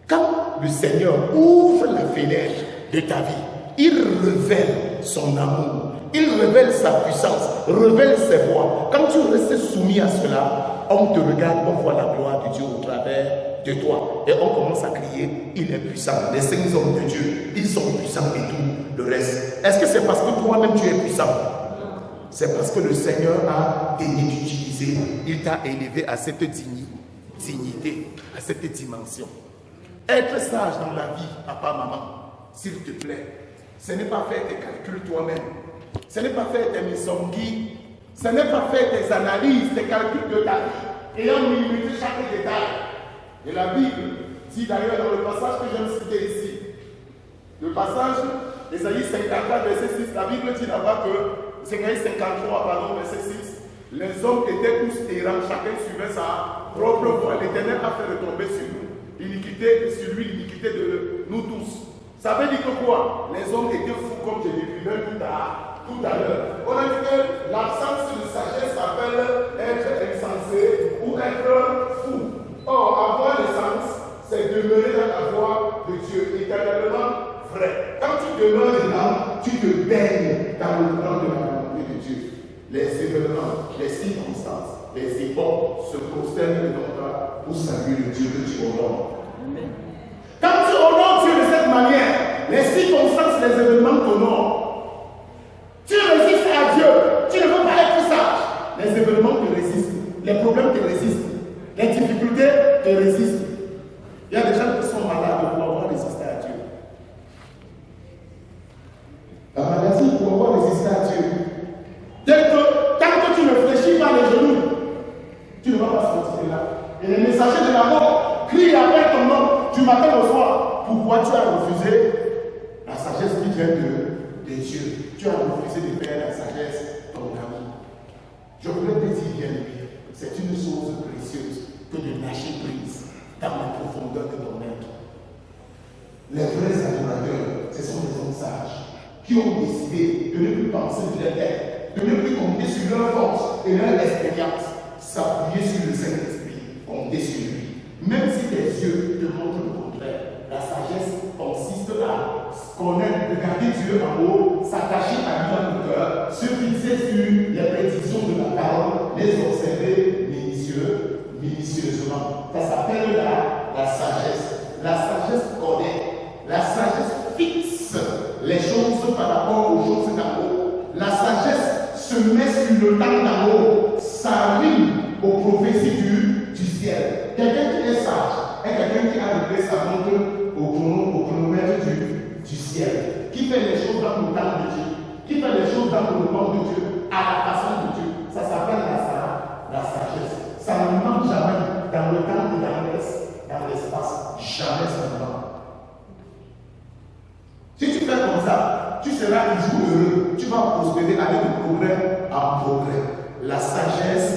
A: Quand le Seigneur ouvre la fenêtre de ta vie, il révèle son amour, il révèle sa puissance, révèle ses voies. Quand tu restes soumis à cela, on te regarde, on voit la gloire de Dieu au travers de toi. Et on commence à crier, il est puissant. Les saints hommes de Dieu, ils sont puissants et tout le reste. Est-ce que c'est parce que toi-même tu es puissant? C'est parce que le Seigneur a daigné t'utiliser. Il t'a élevé à cette dignité, à cette dimension. Être sage dans la vie, papa, maman, s'il te plaît, ce n'est pas faire tes calculs toi-même. Ce n'est pas faire tes misonguis. Ce n'est pas faire tes analyses, tes calculs de ta vie, ayant minimité chaque détail. Et la Bible dit d'ailleurs dans le passage que je viens de citer ici, le passage d'Ésaïe 54, verset 6, la Bible dit là-bas que, Ésaïe 53, pardon, verset 6, les hommes étaient tous errants, chacun suivait sa propre voie. L'Éternel a fait retomber sur nous l'iniquité, sur lui l'iniquité de nous tous. Ça veut dire que quoi? Les hommes étaient fous comme je l'écrivais tout à l'heure. On a dit que l'absence de sagesse s'appelle être insensé ou être fou. Or, avoir le sens, c'est demeurer dans la voie de Dieu, éternellement vrai. Quand tu demeures dedans, tu te baignes dans le plan de la volonté de Dieu. Les événements, les circonstances, les époques se prosternent devant toi pour saluer le Dieu que tu honores. Quand tu honores Dieu de cette manière, les circonstances, les événements t'honorent. Tu résistes à Dieu, tu ne veux pas être sage. Les événements te résistent, les problèmes te résistent. Les difficultés te résistent. Il y a des gens qui sont malades pour avoir résisté à Dieu. La maladie pour avoir résisté à Dieu. Tant que tu ne fléchis pas les genoux, tu ne vas pas sortir de là. Et les messagers de la mort crient après ton nom du matin au soir. Pourquoi tu as refusé la sagesse qui vient de Dieu? Tu as refusé de faire la sagesse ton ami. Je voulais te dire, bien aimé, c'est une chose précieuse que de lâcher prise dans la profondeur de ton être. Les vrais adorateurs, ce sont des hommes sages qui ont décidé de ne plus penser de leur tête, de ne plus compter sur leur force et leur expérience, s'appuyer sur le Saint-Esprit, compter sur lui. Même si tes yeux te montrent le contraire, la sagesse consiste à connaître, regarder Dieu en haut, s'attacher à lui dans le cœur, se fixer sur les prédictions de la parole, les observer minutieusement. Ça s'appelle la sagesse. La sagesse connaît. La sagesse fixe les choses par rapport aux choses d'en haut. La sagesse se met sur le temps d'en haut. Ça rime aux prophéties du ciel. Quelqu'un qui est sage est quelqu'un qui a réglé sa montre au chronomètre du ciel. Qui fait les choses dans le temps de Dieu. Qui fait les choses dans le monde de Dieu, à la façon de Dieu. Ça s'appelle la sagesse. Ça ne manque jamais dans le temps et dans l'espace. Jamais ça ne manque. Si tu fais comme ça, tu seras toujours heureux. Tu vas prospérer aller de progrès en progrès. La sagesse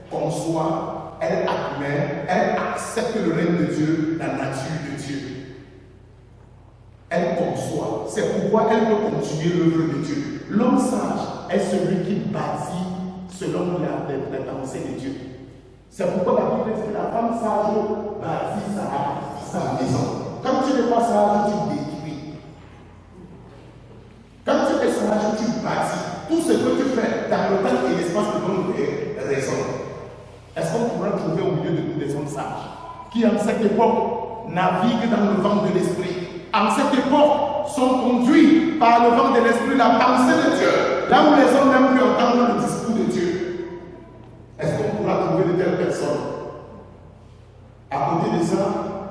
A: conçoit, elle admet, elle accepte le règne de Dieu, la nature de Dieu. Elle conçoit. C'est pourquoi elle peut continuer l'œuvre de Dieu. L'homme sage est celui qui bâtit selon les pensées de Dieu. C'est pourquoi la Bible dit que la femme sage bâtit sa maison. Quand tu n'es pas sage, tu détruis. Quand tu es sage, tu bâtis. Tout ce que tu fais dans le temps et l'espace te donne raison. Est-ce qu'on pourra trouver au milieu de nous des hommes sages qui, en cette époque, naviguent dans le vent de l'esprit? En cette époque, sont conduits par le vent de l'esprit, la pensée de Dieu, là où les hommes n'aiment plus entendre le discours de Dieu. Est-ce qu'on pourra trouver de telles personnes? À côté de ça,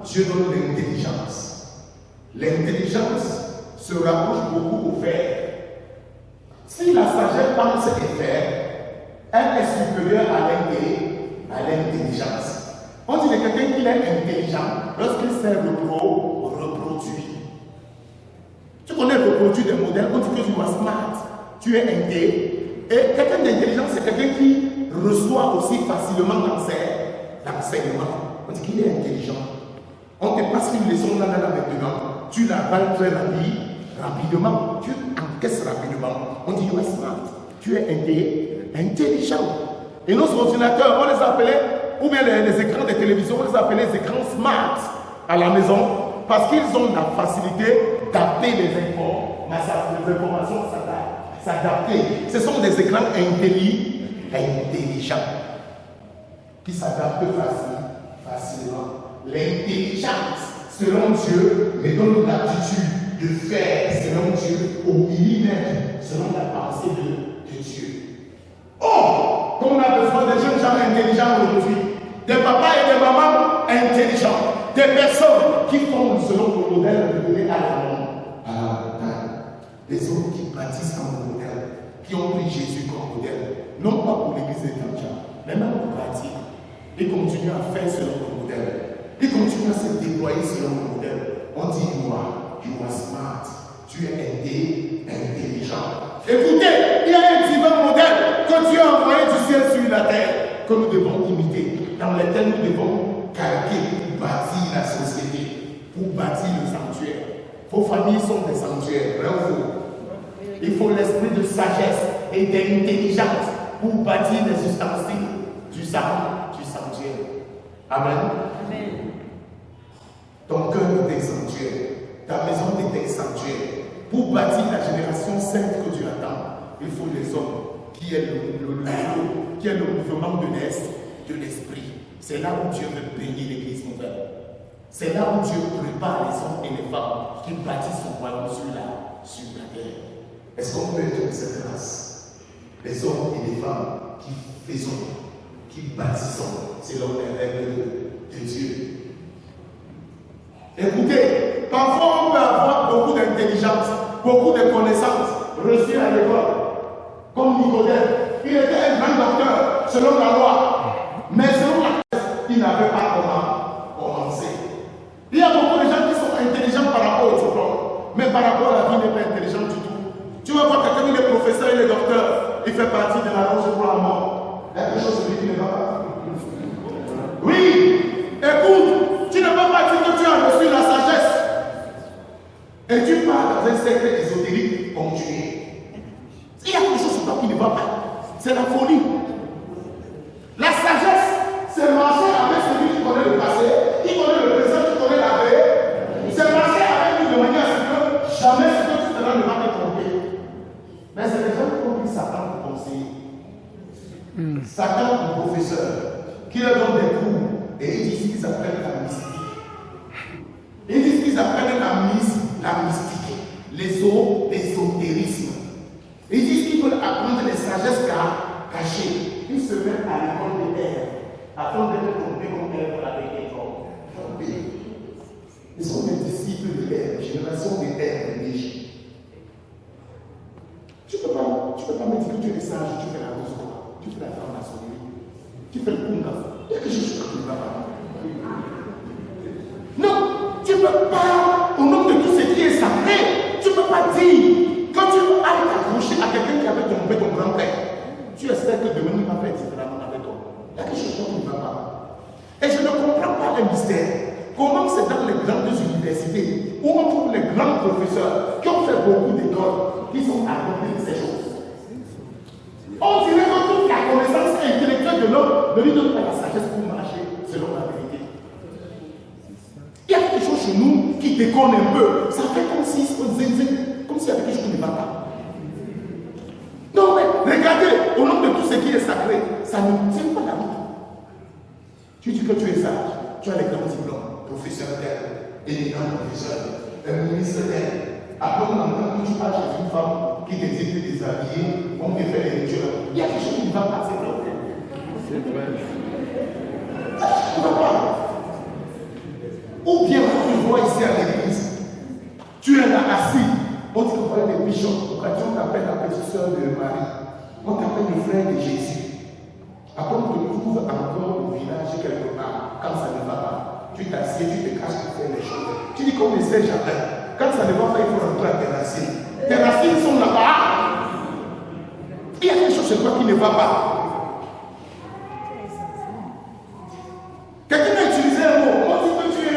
A: Dieu donne l'intelligence. L'intelligence se rapproche beaucoup au faire. Si la sagesse pense et fait, elle est supérieure à l'intelligence. On dit de quelqu'un qu'il est intelligent lorsqu'il sait reproduire. Tu connais reproduire des modèles, on dit que tu es smart, tu es intelligent. Et quelqu'un d'intelligent, c'est quelqu'un qui reçoit aussi facilement l'enseignement. On dit qu'il est intelligent. On te passe une leçon là maintenant, tu l'avales très rapidement, tu encaisses rapidement. On dit, tu es smart, tu es intelligent. Et nos ordinateurs, on les appelait, ou bien les écrans de télévision, on les appelait les écrans smart à la maison, parce qu'ils ont la facilité d'appeler les informations s'adapter. Ce sont des écrans intelligents qui s'adaptent facilement. L'intelligence, selon Dieu, me donne l'aptitude de faire, selon Dieu, au millimètre, selon la pensée de Dieu. Oh, comme on a besoin de jeunes gens intelligents aujourd'hui, des papas et des mamans intelligents, des personnes qui font selon le modèle de donner à la montagne. Des hommes qui bâtissent un modèle, qui ont pris Jésus comme modèle, non pas pour l'église évangélique, mais même pour bâtir. Ils continuent à faire selon le modèle. Ils continuent à se déployer selon le modèle. On dit you are smart, tu es intelligent. Écoutez, il y a un divin modèle que Dieu a envoyé du ciel sur la terre, que nous devons imiter, dans lequel nous devons calquer pour bâtir la société, pour bâtir le sanctuaire. Vos familles sont des sanctuaires, vrai ou faux? Il faut l'esprit de sagesse et d'intelligence pour bâtir les ustensiles du sanctuaire. Amen.
D: Amen.
A: Ton cœur est un sanctuaire, ta maison est un sanctuaire. Pour bâtir la génération sainte que Dieu attend, il faut les hommes qui aient le mouvement de l'esprit. C'est là où Dieu veut bénir l'église nouvelle. C'est là où Dieu prépare les hommes et les femmes qui bâtissent son royaume sur la terre. Est-ce qu'on peut être de cette race? Les hommes et les femmes qui faisons, qui bâtissons selon les règles de Dieu. Écoutez, parfois on peut avoir beaucoup d'intelligence, beaucoup de connaissances reçues à l'école, comme Nicodème. Il était un grand docteur selon la loi, mais selon la thèse, il n'avait pas comment commencer. Il y a beaucoup de gens qui sont intelligents par rapport au diplôme, mais par rapport à la vie, n'est pas intelligent du tout. Tu vas voir quelqu'un, il est professeur, il est docteur, il fait partie de la loge pour la mort. Il y a quelque chose sur lui qui ne va pas. Oui, écoute, tu ne peux pas dire que tu as reçu la sagesse et tu pars dans un cercle ésotérique ponctué. Il y a quelque chose sur toi qui ne va pas. C'est la folie. La sagesse, c'est marcher avec celui qui connaît le passé, qui connaît le présent, qui connaît la veille. C'est marcher avec lui de manière à ce que jamais ce que tu feras ne va te tromper. Mais c'est les gens qui ont pris Satan pour conseiller. Satan pour professeur, qui leur donne des cours et ils disent qu'ils apprennent la mystique. Ils disent qu'ils apprennent la mystique, l'ésotérisme. Ils disent qu'ils veulent apprendre les sagesses cachées. Ils se mettent à l'école des Ève, afin d'être trompés comme Ève avait été trompés. Ils sont des disciples de Ève, génération des Ève d'Égypte. Tu ne peux pas me dire que tu es sage, tu fais la rose, tu fais la franc-maçonnerie, tu fais le kunga. Il y a quelque chose que tu ne vas pas. Non, tu ne peux pas, au nom de tout ce qui est sacré, tu ne peux pas dire que tu ailles t'accrocher à quelqu'un qui avait tombé ton grand-père. Tu espères que demain il va faire différemment avec toi. Il y a quelque chose qui ne va pas. Et je ne comprends pas les mystères. Comment c'est dans les grandes universités où on trouve les grands professeurs qui ont fait beaucoup d'écoles, qui sont à côté de ces choses. On dirait que toute la connaissance intellectuelle de l'homme ne lui donne pas la sagesse pour marcher selon la vérité. Il y a quelque chose chez nous qui déconne un peu. Ça fait comme si il y avait quelque chose qui ne va pas. Non mais regardez, au nom de tout ce qui est sacré, ça ne tient pas la route. Tu dis que tu es sage, tu as les grands diplômes, professeur tel, éminent professeur, un ministre tel. Après on entend que tu parles chez une femme qui te dit de te déshabiller, on te fait les rituels. Il y a quelque chose qui ne va pas, c'est vrai. C'est vrai. Ça ne va pas. Ou bien tu vois ici à l'église, tu es là assis, on dit qu'on parle des bichons, on t'appelle la petite soeur de Marie, on t'appelle le frère de Jésus. Après on te trouve encore au village quelque part, quand ça ne va pas, tu t'assieds, tu te caches pour faire les choses. Tu dis comme les jardins, quand ça ne va pas, il faut rentrer à tes racines. Tes racines sont là-bas. Il y a quelque chose chez toi qui ne va pas. Quelqu'un a utilisé un mot, on dit que tu es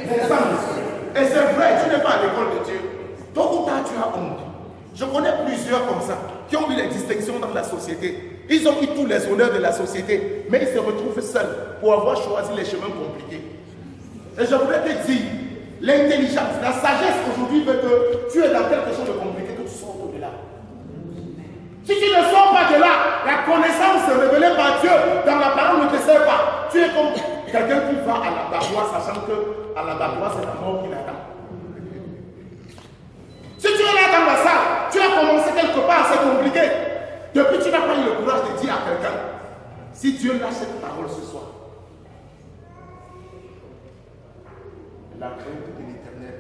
A: naissance. Et c'est vrai, tu n'es pas à l'école de Dieu. Tôt ou tard, tu as honte. Je connais plusieurs comme ça, qui ont eu les distinctions dans la société. Ils ont eu tous les honneurs de la société, mais ils se retrouvent seuls pour avoir choisi les chemins compliqués. Et je voudrais te dire, l'intelligence, la sagesse aujourd'hui veut que tu es dans quelque chose de compliqué, que tu sortes de là. Si tu ne sors pas de là, la connaissance révélée par Dieu dans la parole ne te sert pas. Tu es comme quelqu'un qui va à l'abattoir sachant qu'à l'abattoir c'est la mort qui l'attend. Si tu es là dans la salle, tu as commencé quelque part, c'est compliqué. Depuis tu n'as pas eu le courage de dire à quelqu'un, si Dieu lâche cette parole ce soir, la crainte de l'Éternel.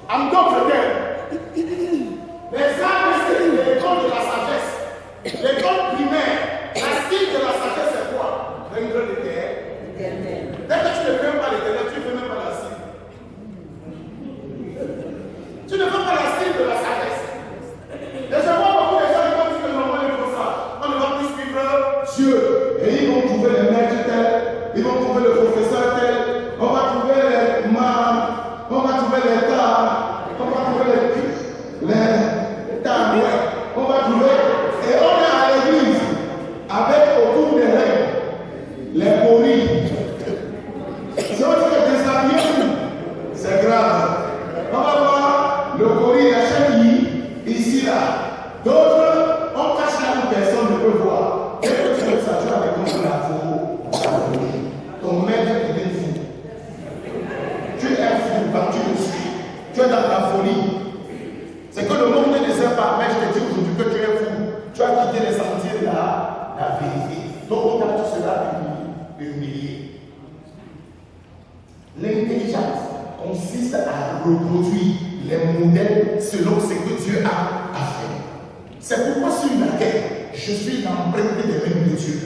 A: En d'autres termes, les arbres, c'est l'école de la sagesse. L'école primaire, la cible de la sagesse, c'est quoi? Craindre l'Éternel. Dès que tu ne crains pas l'Éternel, tu ne fais même pas la cible. Tu ne fais pas la cible de la sagesse. Et je vois beaucoup de gens qui vont dire que normalement ils font ça. On ne va plus suivre Dieu. Et ils vont trouver les maîtres tels, ils vont trouver le professeur tel, on va trouver les mâmes, on va trouver les tables, on va trouver les tables, on va trouver. Et on est à l'église avec autour des règles, les poris. Si on dit que déshabiller, c'est grave. On va voir le courrier, il y a chaque ici, là. D'autres, on cache là où personne ne peut voir. Et que tu fais ça, tu as des la photo. Ton maître est fou. Tu es fou quand tu le suis. Tu es dans la folie. C'est que le monde ne te sert pas. Mais je te dis aujourd'hui que tu es fou. Tu as quitté les sentiers de la vérité. Donc, quand tu seras humilié. L'intelligence consiste à reproduire les modèles selon ce que Dieu a fait. C'est pourquoi sur la terre, je suis l'empreinte des mains de Dieu.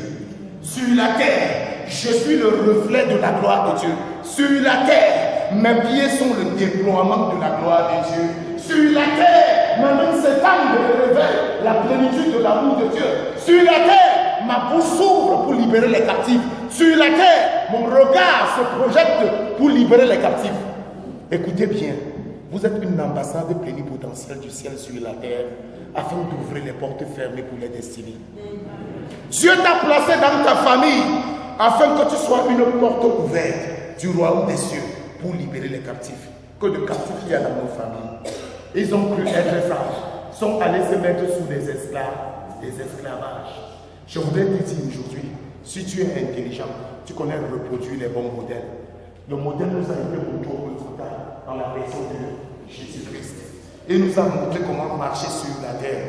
A: Sur la terre, je suis le reflet de la gloire de Dieu. Sur la terre, mes pieds sont le déploiement de la gloire de Dieu. Sur la terre, ma main s'étend et révèle la plénitude de l'amour de Dieu. Sur la terre, ma bouche s'ouvre pour libérer les captifs. Sur la terre, mon regard se projette pour libérer les captifs. Écoutez bien, vous êtes une ambassade plénipotentielle du ciel sur la terre afin d'ouvrir les portes fermées pour les destinées. Dieu t'a placé dans ta famille afin que tu sois une porte ouverte du royaume des cieux pour libérer les captifs. Que de captifs il y a dans nos familles. Ils ont cru être sages, sont allés se mettre sous des esclavages. Je voudrais te dire aujourd'hui, si tu es intelligent, tu connais reproduire les bons modèles. Le modèle nous a été montré au Golgotha dans la personne de Jésus-Christ. Il nous a montré comment marcher sur la terre.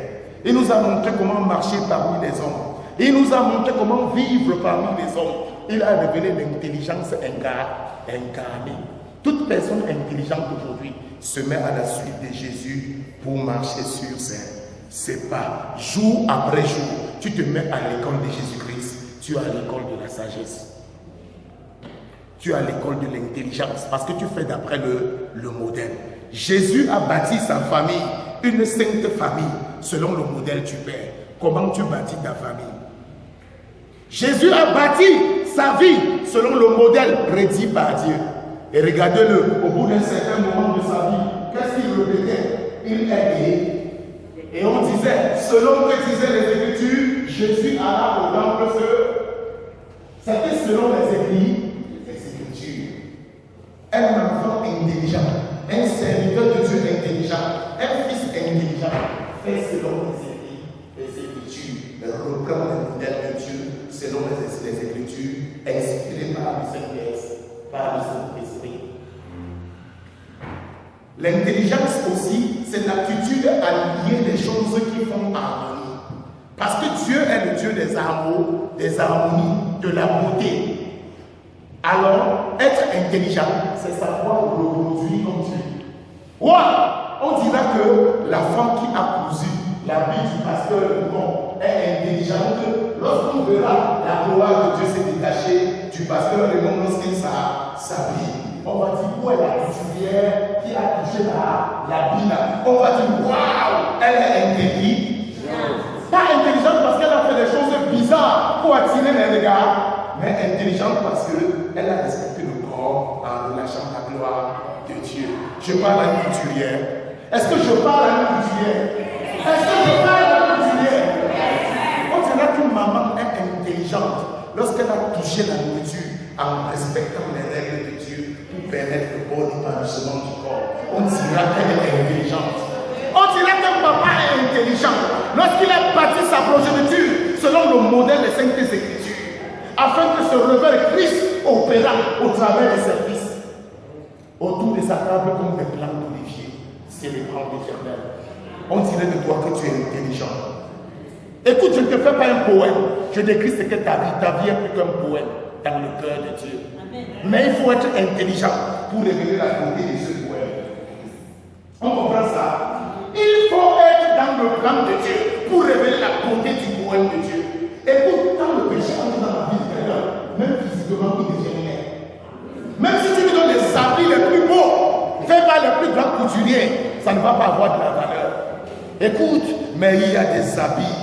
A: Il nous a montré comment marcher parmi les hommes. Il nous a montré comment vivre parmi les hommes. Il a révélé l'intelligence incarnée. Toute personne intelligente aujourd'hui se met à la suite de Jésus pour marcher sur ses pas. Jour après jour, tu te mets à l'école de Jésus-Christ. Tu es à l'école de la sagesse. Tu es à l'école de l'intelligence parce que tu fais d'après le modèle. Jésus a bâti sa famille, une sainte famille, selon le modèle du Père. Comment tu bâtis ta famille? Jésus a bâti sa vie selon le modèle prédit par Dieu. Et regardez-le, au bout d'un certain moment de sa vie, qu'est-ce qu'il répétait? Il est né. Et on disait, selon que disaient les Écritures, Jésus alla au temple se. C'était selon les Écritures. Un enfant intelligent, un serviteur de Dieu intelligent, un fils intelligent, fait selon les Écritures, reprend le modèle de Dieu selon les Écritures, inspiré par le Saint-Esprit. L'intelligence aussi, c'est l'attitude à lier les choses qui font harmonie. Parce que Dieu est le Dieu des harmonies, de la beauté. Alors, être intelligent, c'est savoir reproduire comme Dieu. Ouais, on dira que la femme qui a cousu l'habit du pasteur Lebon est intelligente. Lorsqu'on verra la gloire de Dieu s'est détachée du pasteur Lebon lorsqu'il s'habille, on va dire où est la couturière qui a touché l'habit là. On va dire waouh, elle est intelligente. Pas intelligente parce qu'elle a fait des choses bizarres pour attirer les regards, mais intelligente parce qu'elle a respecté le corps en relâchant la gloire de Dieu. Je parle à une couturière. Est-ce que je parle à une couturière? Est-ce que je parle à une couturière? On dirait qu'une maman est intelligente lorsqu'elle a touché la nourriture en respectant les règles de Dieu pour permettre le bon épanouissement du corps. On dira qu'elle est intelligente. On dirait qu'un papa est intelligent lorsqu'il a bâti sa progéniture selon le modèle des Saintes Écritures, afin que se révèle Christ opérant au travers de ses fils autour de sa table comme des plants d'olivier. C'est les plans d'Éternel. On dirait de toi que tu es intelligent. Écoute, je ne te fais pas un poème. Je décris ce que ta vie est plus qu'un poème dans le cœur de Dieu. Amen. Mais il faut être intelligent pour révéler la beauté de ce poème. On comprend ça? Il faut être dans le plan de Dieu pour révéler la beauté du poème de Dieu. Écoute, quand le péché entre dans la vie de quelqu'un, même physiquement, il devient net. Même si tu lui donnes les habits les plus beaux, fais pas les plus grands couturiers, ça ne va pas avoir de la valeur. Écoute, mais il y a des habits,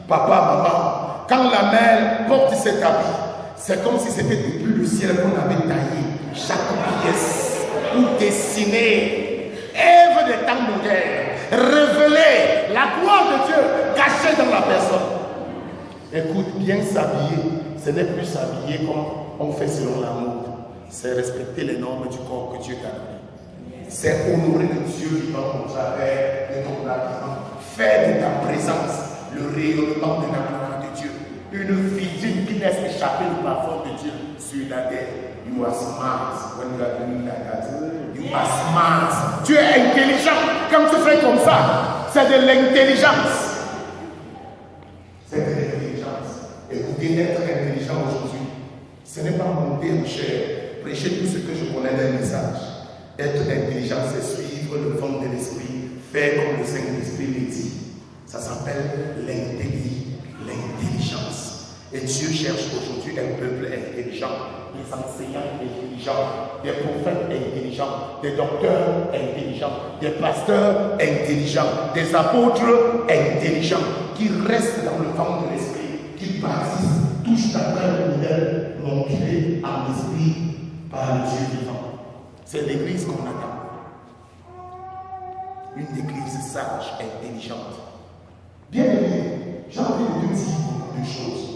A: papa, maman, quand la mère porte cet habit, c'est comme si c'était depuis le ciel qu'on avait taillé chaque pièce pour dessiner, œuvre des temps modernes, révéler la gloire de Dieu cachée dans la personne. Écoute, bien s'habiller, ce n'est plus s'habiller comme on fait selon la mode. C'est respecter les normes du corps que Dieu t'a donné. C'est honorer le Dieu vivant au travers de ton habillement. Faire de ta présence le rayonnement de la gloire de Dieu. Une vision qui laisse échapper le parfum de Dieu sur la terre. You are smart when you are doing like that. You are smart. Tu es intelligent quand tu fais comme ça. C'est de l'intelligence. C'est de l'intelligence. Écoutez, être intelligent aujourd'hui, ce n'est pas monter en chair, prêcher tout ce que je connais d'un message. Être intelligent, c'est suivre le vent de l'esprit, faire comme le Saint-Esprit le dit. Ça s'appelle l'intelligence. Et Dieu cherche aujourd'hui un peuple intelligent, des enseignants intelligents, des prophètes intelligents, des docteurs intelligents, des pasteurs intelligents, des apôtres intelligents, qui restent dans le vent de l'esprit, qui bâtissent, touchent à un modèle montré en esprit par le Dieu vivant. C'est l'église qu'on attend. Une église sage, intelligente. Bien aimé, j'ai envie de te dire beaucoup de choses.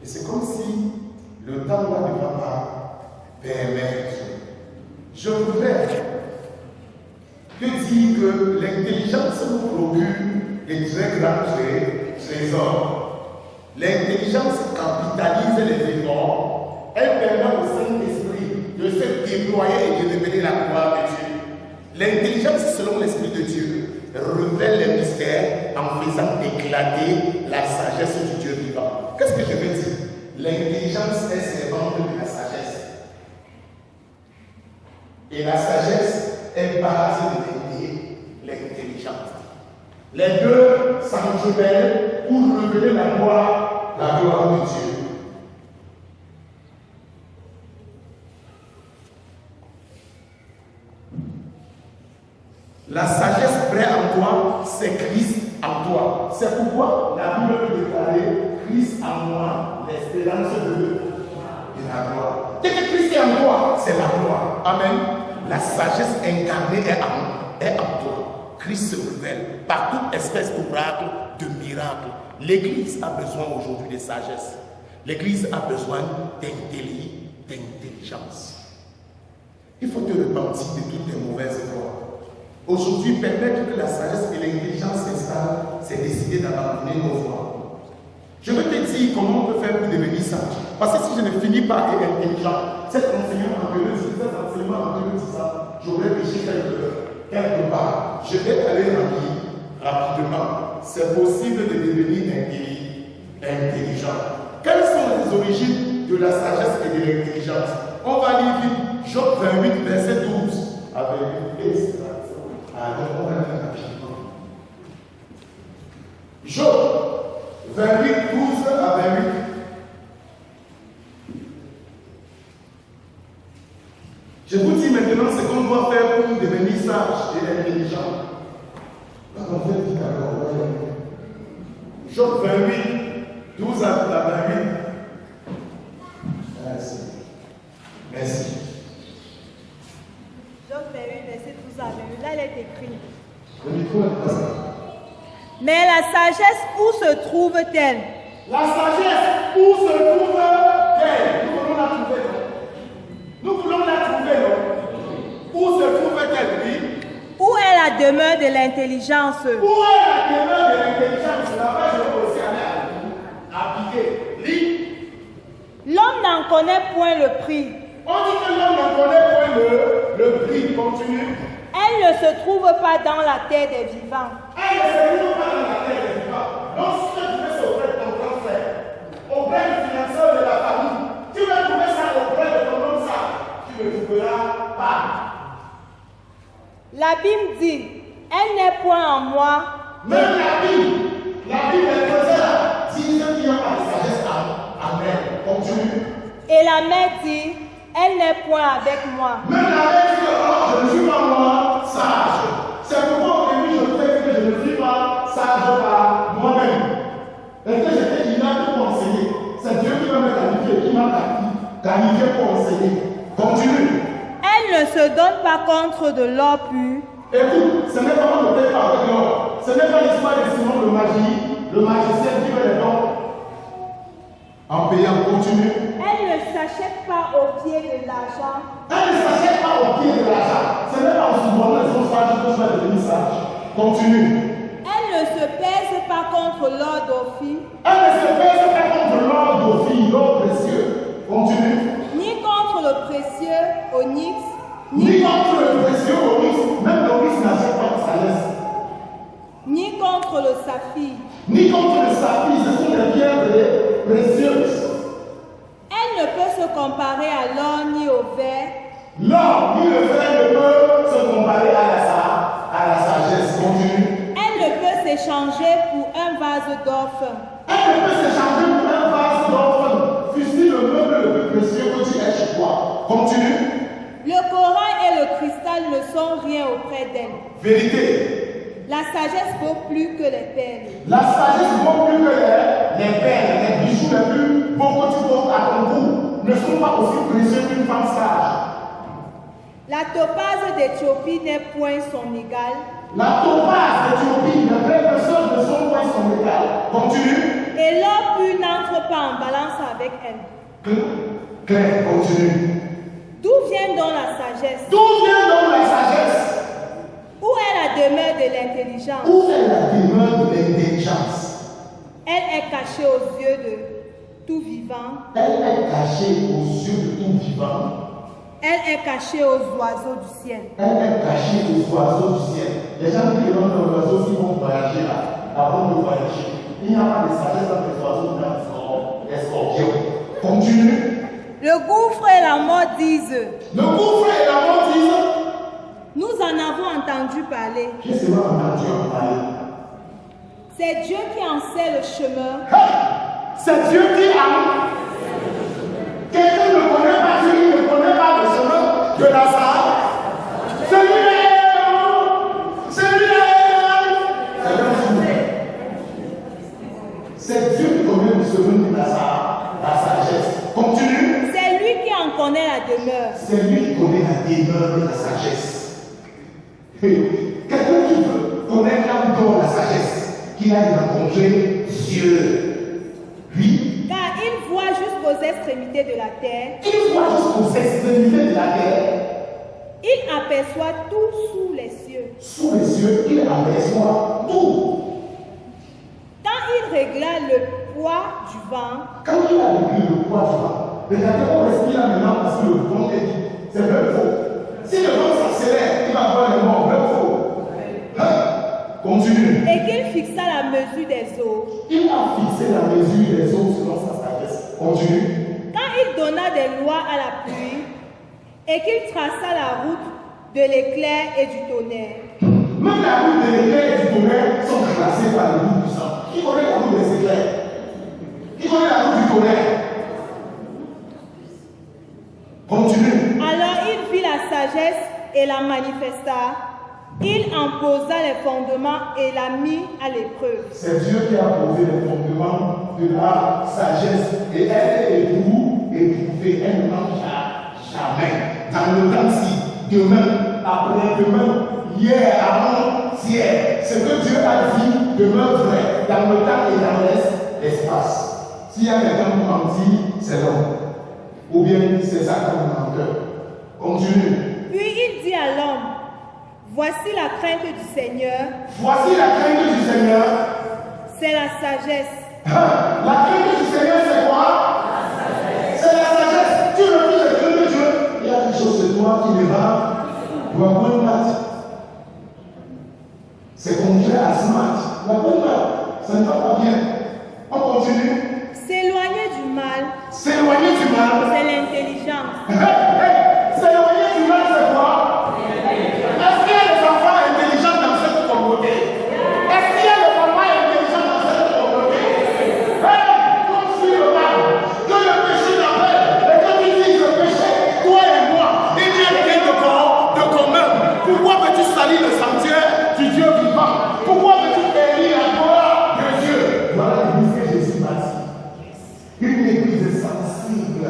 A: Et c'est comme si le temps là ne va pas permettre. Je voudrais te dire que l'intelligence nous procure des très grands trésors. L'intelligence capitalise les efforts. Elle permet au Saint-Esprit de se déployer et de révéler la gloire de Dieu. L'intelligence, selon l'Esprit de Dieu, révèle les mystères en faisant éclater la sagesse du Dieu vivant. Qu'est-ce que je veux dire? L'intelligence est servante de la sagesse. Et la sagesse est base de l'intelligence. Les deux s'enjumellent pour révéler la gloire de Dieu. La sagesse vraie en toi, c'est Christ en toi. C'est pourquoi la Bible peut déclarer Christ en moi, l'espérance de la gloire. Dès que Christ est en toi, c'est la gloire. Amen. La sagesse incarnée est en toi. Christ se révèle par toute espèce d'oracle, de miracle. L'Église a besoin aujourd'hui de sagesse. L'Église a besoin d'intelligence. Il faut te repentir de toutes tes mauvaises voies. Aujourd'hui, permettre que la sagesse et l'intelligence s'installent, c'est décider d'abandonner nos voies. Je vais te dire comment on peut faire pour devenir sage. Parce que si je ne finis pas être intelligent, cet enseignement en 2010 ans, j'aurais péché quelque part. Je vais aller rapidement. C'est possible de devenir intelligent. Quelles sont les origines de la sagesse et de l'intelligence? On va lire vite. Job 28, verset 12. Avec une extraction. Alors, on va lire rapidement. Job 28, 12 à 28. Je vous dis maintenant ce qu'on doit faire pour devenir sage et intelligent. On fait tout à l'heure. Job 28, 12 à 28. Merci. Merci.
C: Job 28, verset 12 à 28. Là, il est écrit.
A: Le micro est passé.
C: Mais la sagesse, où se trouve-t-elle?
A: La sagesse, où se trouve-t-elle? Nous voulons la trouver, non? Nous voulons la trouver, non? Où se trouve-t-elle, oui?
C: Où est la demeure de l'intelligence.
A: Où est la demeure de l'intelligence? Là-bas, je vais aussi aller appliquer. Lis.
C: L'homme n'en connaît point le prix.
A: On dit que l'homme n'en connaît point le prix. Continue.
C: Elle ne se trouve pas dans la terre des vivants.
A: Elle ne se trouve pas dans la terre des vivants. Donc, si tu veux trouver ça auprès de ton grand frère, auprès du financeur de la famille, tu veux trouver ça auprès de ton homme sage, tu ne trouveras pas.
C: La Bible dit, elle n'est point en moi.
A: Même la Bible est posée là. Si ceux qui ont pas de sagesse, amen. Continue.
C: Et la mère dit, elle n'est point avec moi.
A: Même la mère dit, oh, je ne suis pas moi sage. C'est pourquoi au début je disais que je ne suis pas sage par moi-même. Et que j'étais inapte pour enseigner. C'est Dieu qui m'a qualifié, qui m'a qualifié pour enseigner. Continue.
C: Elle ne se donne pas contre de l'or pur.
A: Écoute, ce n'est pas moi qui parle avec l'or. Ce n'est pas l'histoire de Simon le magicien qui veut les dons. En payant, continue.
C: Elle ne s'achète pas au pied de l'argent.
A: Elle ne s'achète pas au pied de l'argent. Ce n'est pas en souvent les autres sages que tu vas devenir sage. Continue.
C: Elle ne se pèse pas contre l'or d'Ophir.
A: Elle ne se pèse pas contre l'or d'Ophir, l'or précieux. Continue.
C: Ni contre le précieux onyx.
A: Ni contre le précieux onyx. Même l'onyx n'achète pas de sagesse.
C: Ni contre le saphir.
A: Ni contre le saphir. Ce sont des pierres précieuses.
C: Elle ne peut se comparer à l'or ni au verre.
A: L'or ni le verre ne peut se comparer à la sagesse. Continue.
C: Elle ne peut s'échanger pour un vase d'or fin.
A: Elle ne peut s'échanger pour un vase d'or fin. Fût-il le meuble le plus précieux que tu aies chez toi. Continue.
C: Le corail et le cristal ne sont rien auprès d'elle.
A: Vérité.
C: La sagesse vaut plus que les perles.
A: La sagesse vaut plus que les perles, les bijoux les plus beaux que tu portes à ton cou ne sont pas aussi précieux qu'une femme sage.
C: La topaze d'Éthiopie n'est point son égal.
A: La topaze d'Éthiopie, les vraies personnes ne sont pas son égal. Continue.
C: Et l'or pur n'entre pas en balance avec elle.
A: Claire, continue.
C: D'où vient donc la sagesse?
A: D'où vient donc la sagesse?
C: Où est la demeure de l'intelligence?
A: Où est la demeure de l'intelligence?
C: Elle est cachée aux yeux de tout vivant.
A: Elle est cachée aux yeux de tout vivant.
C: Elle est cachée aux oiseaux du ciel.
A: Elle est cachée aux oiseaux du ciel. Les gens qui demandent aux oiseaux s'ils vont voyager là, avant de voyager. Il n'y a pas de sagesse dans les oiseaux, dans les scorpions. Continue.
C: Le gouffre et la mort disent.
A: Le gouffre et la mort disent.
C: Nous en avons entendu parler.
A: Qu'est-ce que vous avez entendu parler?
C: C'est Dieu qui en sait le chemin.
A: Hey! C'est Dieu qui a. Quelqu'un ne connaît pas Dieu, il ne connaît pas le chemin de la sagesse. C'est Dieu qui connaît le chemin de la sagesse. Continue.
C: C'est lui qui en connaît la demeure.
A: C'est lui qui connaît la demeure de la sagesse. Quelqu'un qui veut connaître encore la sagesse, qu'il a rencontré Dieu. Oui.
C: Car il voit jusqu'aux extrémités de la terre.
A: Il voit jusqu'aux extrémités de la terre.
C: Il aperçoit tout sous les cieux.
A: Sous les cieux, il aperçoit tout.
C: Quand il régla le poids du vent.
A: Quand il a réglé le poids du vent, regardez, on respire là maintenant parce que le vent est dit. C'est vrai ou faux? Si le vent s'accélère, il va voir les morts. Vrai ou faux? Hein? Continue.
C: Et qu'il fixa la mesure des eaux.
A: Il a fixé la mesure des eaux selon sa sagesse. Continue.
C: Quand il donna des lois à la pluie, et qu'il traça la route de l'éclair et du tonnerre.
A: Même la route de l'éclair et du tonnerre sont tracées par le bout du sang. Qui connaît la route des éclairs? Qui connaît la route du tonnerre? Continue.
C: Alors il vit la sagesse et la manifesta. Il en posa les fondements et la mit à l'épreuve.
A: C'est Dieu qui a posé les fondements de la sagesse. Et elle est éprouvée. Elle ne manque jamais. Dans le temps-ci, demain, après-demain, hier, avant-hier, ce que Dieu a dit demeure vrai dans le temps et dans l'espace. S'il y a quelqu'un qui mentit, c'est l'homme. Ou bien c'est ça comme menteur. Continue.
C: Puis il dit à l'homme, Voici la crainte du Seigneur.
A: Voici la crainte du Seigneur.
C: C'est la sagesse.
A: La crainte du Seigneur, c'est quoi? C'est la sagesse. Tu refuses la crainte de Dieu. Il y a quelque chose de toi qui n'est pas pour un bon mat. C'est contraire à smart. La bonne mat, ça ne va pas bien. On continue.
C: S'éloigner du mal,
A: S'éloigner du mal.
C: c'est l'intelligence.
A: S'éloigner du mal, c'est quoi? Est-ce qu'il y a des enfants intelligents dans cette communauté? Est-ce qu'il y a des enfants intelligents dans cette communauté? Comme si le mal, que le péché t'appelle, et que tu dis le péché, toi et moi, il n'y a rien de commun. Pourquoi veux-tu salir le sanctuaire du Dieu vivant? Pourquoi veux-tu bénir la gloire de Dieu? Voilà l'église que Jésus bâtit. Une église sensible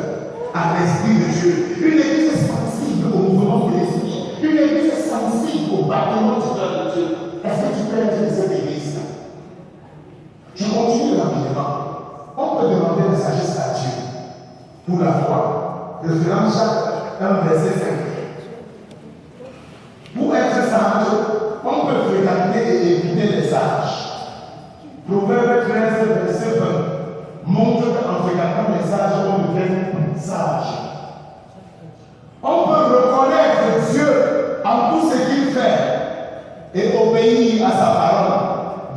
A: à l'Esprit de Dieu. Une église sensible au mouvement de l'Esprit. Une église sensible au bâtiment du cœur de Dieu. Est-ce que tu peux être de cette église? Je continue rapidement. On peut demander la sagesse à Dieu pour la foi. Référence Jacques 1, verset 5. Pour être sage, on peut fréquenter et éviter les sages. Proverbe 13, verset 20 montre qu'en fréquentant les sages, on devient sage. On peut reconnaître Dieu en tout ce qu'il fait et obéir à sa parole.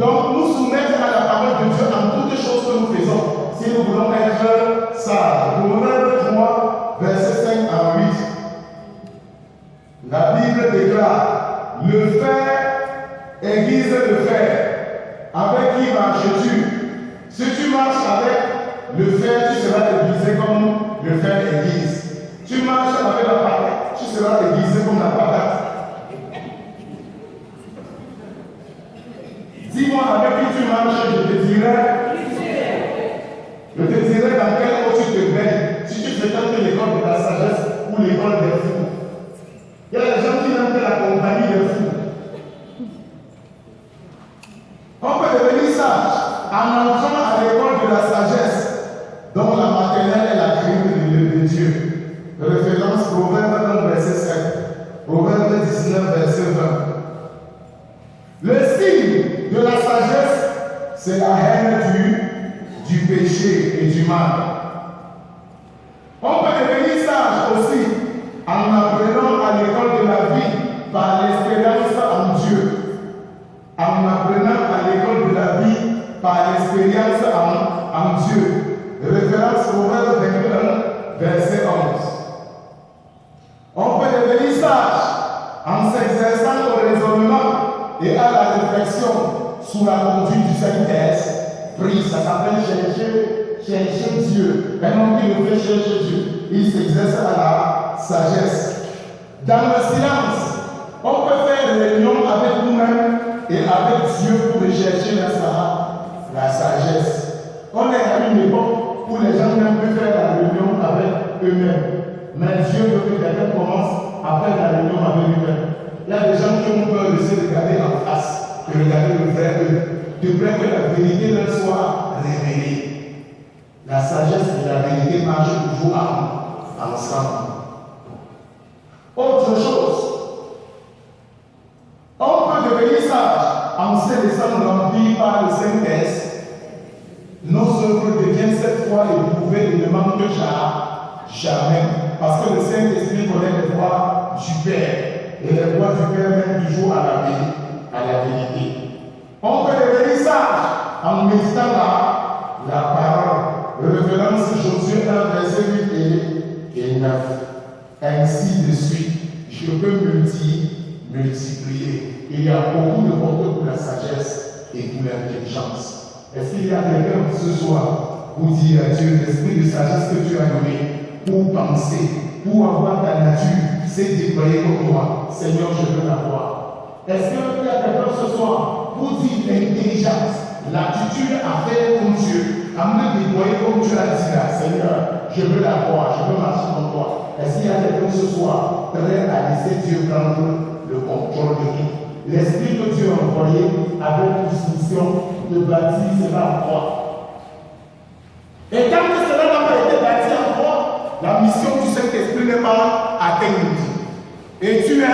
A: Donc nous soumettre à la parole de Dieu en toutes choses que nous faisons, si nous voulons être sages. Proverbe 3, verset 5 à 8. La Bible déclare: le fer aiguise le fer. Avec qui marches-tu? Si tu marches avec le fer, tu seras aiguisé comme le fer aiguise. Tu marches avec la patate, tu seras aiguisé comme la patate. Dis-moi avec qui tu marches, je te dirai. Je te dirai dans quelle eau tu te baignes. Si tu fréquentes l'école de la sagesse ou l'école des fous. Il y a des gens qui n'aiment que la compagnie des fous. On peut devenir sage en entrant à l'école de la sagesse, dont la maternelle est la crainte de Dieu. Référence Proverbe 1, verset 7. Proverbe 19, verset 20. Le signe de la sagesse, c'est la haine du péché et du mal. On peut devenir sage aussi en apprenant à l'école de la vie par l'expérience en Dieu. En apprenant à l'école de la vie par l'expérience en Dieu. Référence Proverbe 21, verset 11. On peut devenir sage en s'exerçant au raisonnement et à la réflexion sous la conduite du Saint-Esprit. Ça s'appelle chercher Dieu. Un homme qui ne fait chercher Dieu, il s'exerce à la sagesse. Dans le silence, on peut faire des réunions avec nous-mêmes et avec Dieu pour rechercher la sagesse. On est à une époque où les gens n'aiment plus faire la réunion avec eux-mêmes. Mais Dieu veut que quelqu'un commence à faire la réunion avec lui-même. Il y a des gens qui ont peur de se regarder en face, de regarder le vrai eux, de peur que la vérité leur soit révélée. La sagesse et la vérité marchent toujours ensemble. Autre chose, on peut devenir sage en se laissant remplir par le Saint-Esprit. Nos œuvres deviennent cette fois éprouvées et ne manquent jamais. Parce que le Saint-Esprit connaît les voies du Père. Et les voies du Père mènent toujours à la vérité. On peut devenir sage en méditant la parole. Référence Josué 1, verset 8 et 9. Ainsi de suite, je peux multiplier. Il y a beaucoup de porteurs pour la sagesse et pour l'intelligence. Est-ce qu'il y a quelqu'un ce soir pour dire à Dieu l'esprit de sagesse que tu as donné pour penser, pour avoir ta nature, c'est déployer comme moi? Seigneur, je veux l'avoir. Est-ce qu'il y a quelqu'un ce soir pour dire l'intelligence, l'attitude à faire comme Dieu, à me déployer comme tu l'as dit là? Seigneur, je veux l'avoir, je veux marcher comme toi. Est-ce qu'il y a quelqu'un ce soir prêt à laisser Dieu prendre le contrôle de tout? L'esprit que Dieu a envoyé avec pour mission de bâtir cela en toi. Et tant que cela n'a pas été bâti en toi, la mission du Saint-Esprit n'est pas atteinte. Et tu es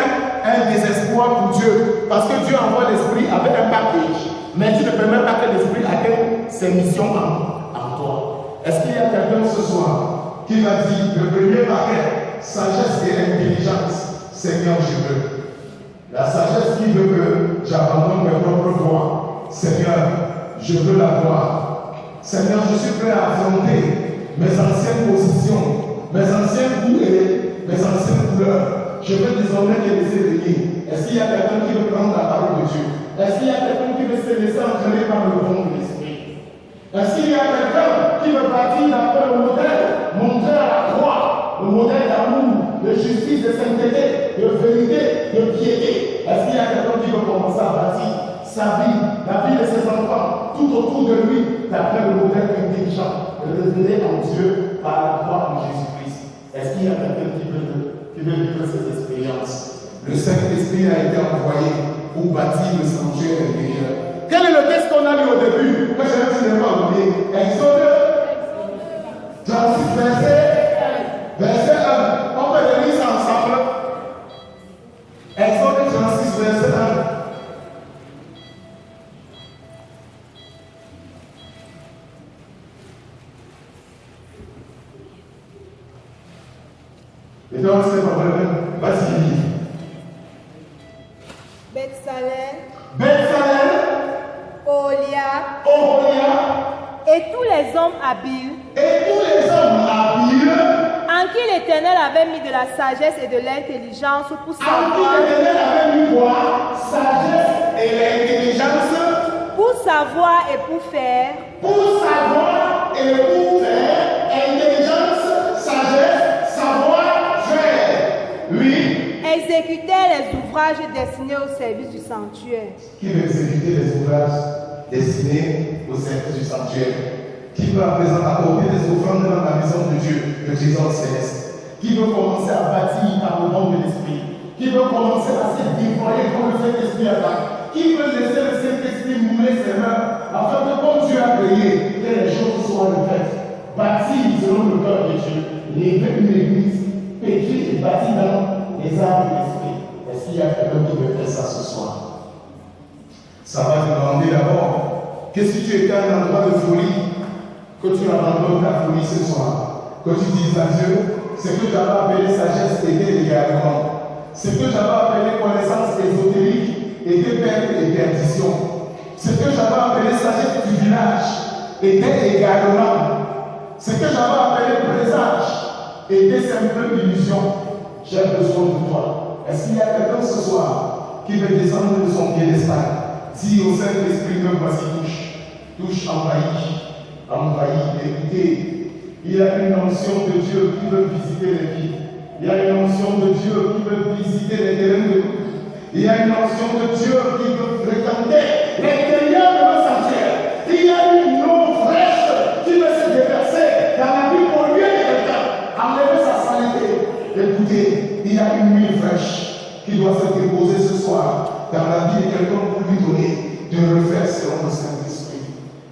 A: un désespoir pour Dieu. Parce que Dieu envoie l'esprit avec un package. Mais tu ne permets pas que l'esprit atteigne ses missions en toi. Est-ce qu'il y a quelqu'un ce soir qui va dire le premier paquet, sagesse et intelligence, Seigneur, je veux. La sagesse qui veut que j'abandonne mes propres voies. Seigneur, je veux la voir. Seigneur, je suis prêt à affronter mes anciennes positions, mes anciens goûts et mes anciennes couleurs. Je veux désormais les laisser venir. Est-ce qu'il y a quelqu'un qui veut prendre la parole de Dieu? Est-ce qu'il y a quelqu'un qui veut se laisser entraîner par le vent de l'esprit? Est-ce qu'il y a quelqu'un qui veut partir d'après le modèle montré à la croix, le modèle d'amour, de justice, de sainteté, de vérité, de piété? Est-ce qu'il y a quelqu'un qui veut commencer à bâtir sa vie, la vie de ses enfants, tout autour de lui, d'après le modèle intelligent, révélé en Dieu par la croix en Jésus-Christ? Est-ce qu'il y a quelqu'un qui veut vivre ces expériences? Le Saint-Esprit a été envoyé pour bâtir le sanctuaire intérieur. Quel est le texte qu'on a lu au début? Que je n'ai pas oublié. Exode 36, verset 1. On peut le lire ça ensemble. Exode 36, verset 1. Et donc, c'est pas vrai. Vas-y.
C: Bethsalel, Oholiab, et tous les hommes habiles, en qui l'Éternel avait mis de la sagesse et de l'intelligence pour savoir, pour savoir et pour faire,
A: intelligence, sagesse, savoir, faire. Oui.
C: exécuter les ouvrages destinés au service du sanctuaire.
A: Qui veut exécuter les ouvrages destinés au service du sanctuaire? Qui veut à présent apporter des offrandes dans la maison de Dieu, le trésor céleste? Qui veut commencer à bâtir par le don de l'Esprit? Qui veut commencer à se déployer comme le Saint-Esprit a? Qui veut laisser le Saint-Esprit mouler ses mains afin que comme Dieu a créé, que les choses soient faites? Bâtir selon le cœur de Dieu, lever une église, pétrir et bâtir dans les armes de l'Esprit. Est-ce qu'il y a quelqu'un qui veut faire ça ce soir? Ça va te demander d'abord que si tu étais à un endroit de folie, que tu abandonnes ta folie ce soir, que tu dises à Dieu, ce que j'avais appelé sagesse était également, ce que j'avais appelé connaissance ésotérique était perte et perdition, ce que j'avais appelé sagesse du village était également, ce que j'avais appelé présage était simple illusion. J'ai besoin de toi. Est-ce qu'il y a quelqu'un ce soir qui veut descendre de son piédestal? Dis au Saint-Esprit que voici touche, envahie, écoutez. Il y a une onction de Dieu qui veut visiter les vies. Il y a une onction de Dieu qui veut visiter les terrains de lutte. Il y a une onction de Dieu qui veut fréquenter l'intérieur de nos sanctuaires. Il y a une eau fraîche qui veut se déverser dans la vie pour lui et quelqu'un, enlever sa saleté. Écoutez, il y a une huile fraîche qui doit se déposer ce soir dans la vie de quelqu'un pour lui donner de refaire selon le Saint-Esprit.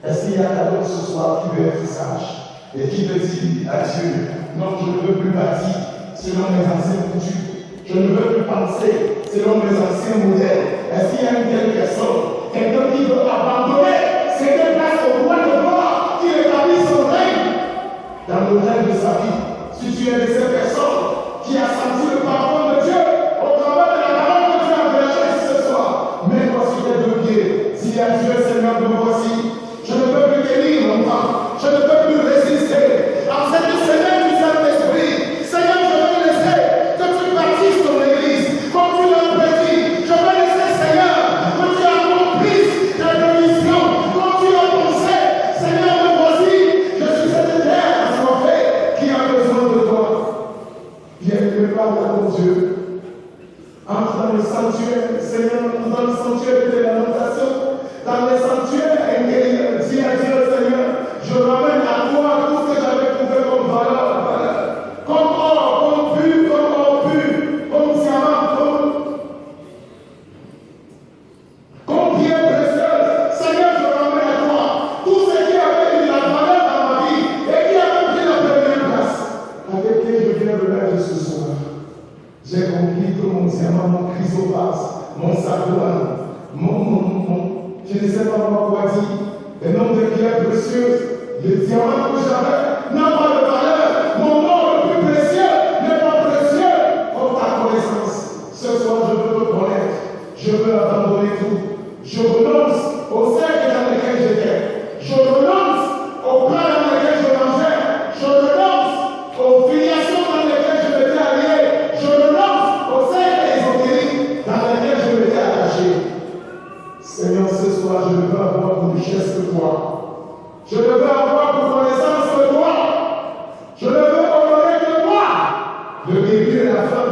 A: Est-ce qu'il y a quelqu'un ce soir qui veut être sage et qui veut dire à Dieu, non, je ne veux plus bâtir selon mes anciennes coutumes, je ne veux plus penser selon mes anciens modèles? Est-ce qu'il y a une telle personne, quelqu'un qui veut abandonner ses deux places au roi de gloire, qui établit son règne dans le règne de sa vie? Si tu es de ces personnes qui a senti le parfum de Dieu au travers de la parole que Dieu a prêchée ce soir, mets-toi sur tes deux pieds. Dis à Dieu, Seigneur, me voici. Je ne peux plus tenir longtemps. Je ne peux plus résister à cette semaine du Saint-Esprit. Seigneur, je veux laisser que tu bâtisses ton église comme tu l'as prédit. Je veux laisser, Seigneur, que tu accomplisses ta mission comme tu l'as pensé. Seigneur, me voici. Je suis cette terre assoiffée qui a besoin de toi. Viens, prépare ton Dieu. Entre dans le sanctuaire, Seigneur, dans le sanctuaire de la lamentation, dans le sanctuaire intérieur. Dis à Dieu, Seigneur, je ramène à toi tout ce que j'avais trouvé comme valeur, comme or, comme pur, comme diamant, comme pierre précieuse. Seigneur, je ramène à toi tout ce qui avait eu la valeur dans ma vie et qui avait pris la première place, avec qui je viens de mettre ce soir. J'ai compris que mon diamant, mon chrysoprase, mon savoir, je ne sais pas quoi dire, un homme de pierre précieuse, le diamant que j'avais n'a pas de valeur. Mon or le plus précieux n'est pas précieux comme ta connaissance. Ce soir, je veux te connaître. Je veux abandonner tout. Je renonce au cercle dans lequel j'étais. Je renonce au plat dans lequel je mangeais. Je renonce aux filiations dans lesquelles je m'étais allié. Je renonce au cercle ésotérique dans lequel je m'étais attaché. Seigneur, ce soir, je ne veux avoir pour richesse que toi. Je ne veux avoir pour connaissance que toi. Je ne veux honorer que toi. Le début et la fin.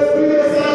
A: Esprit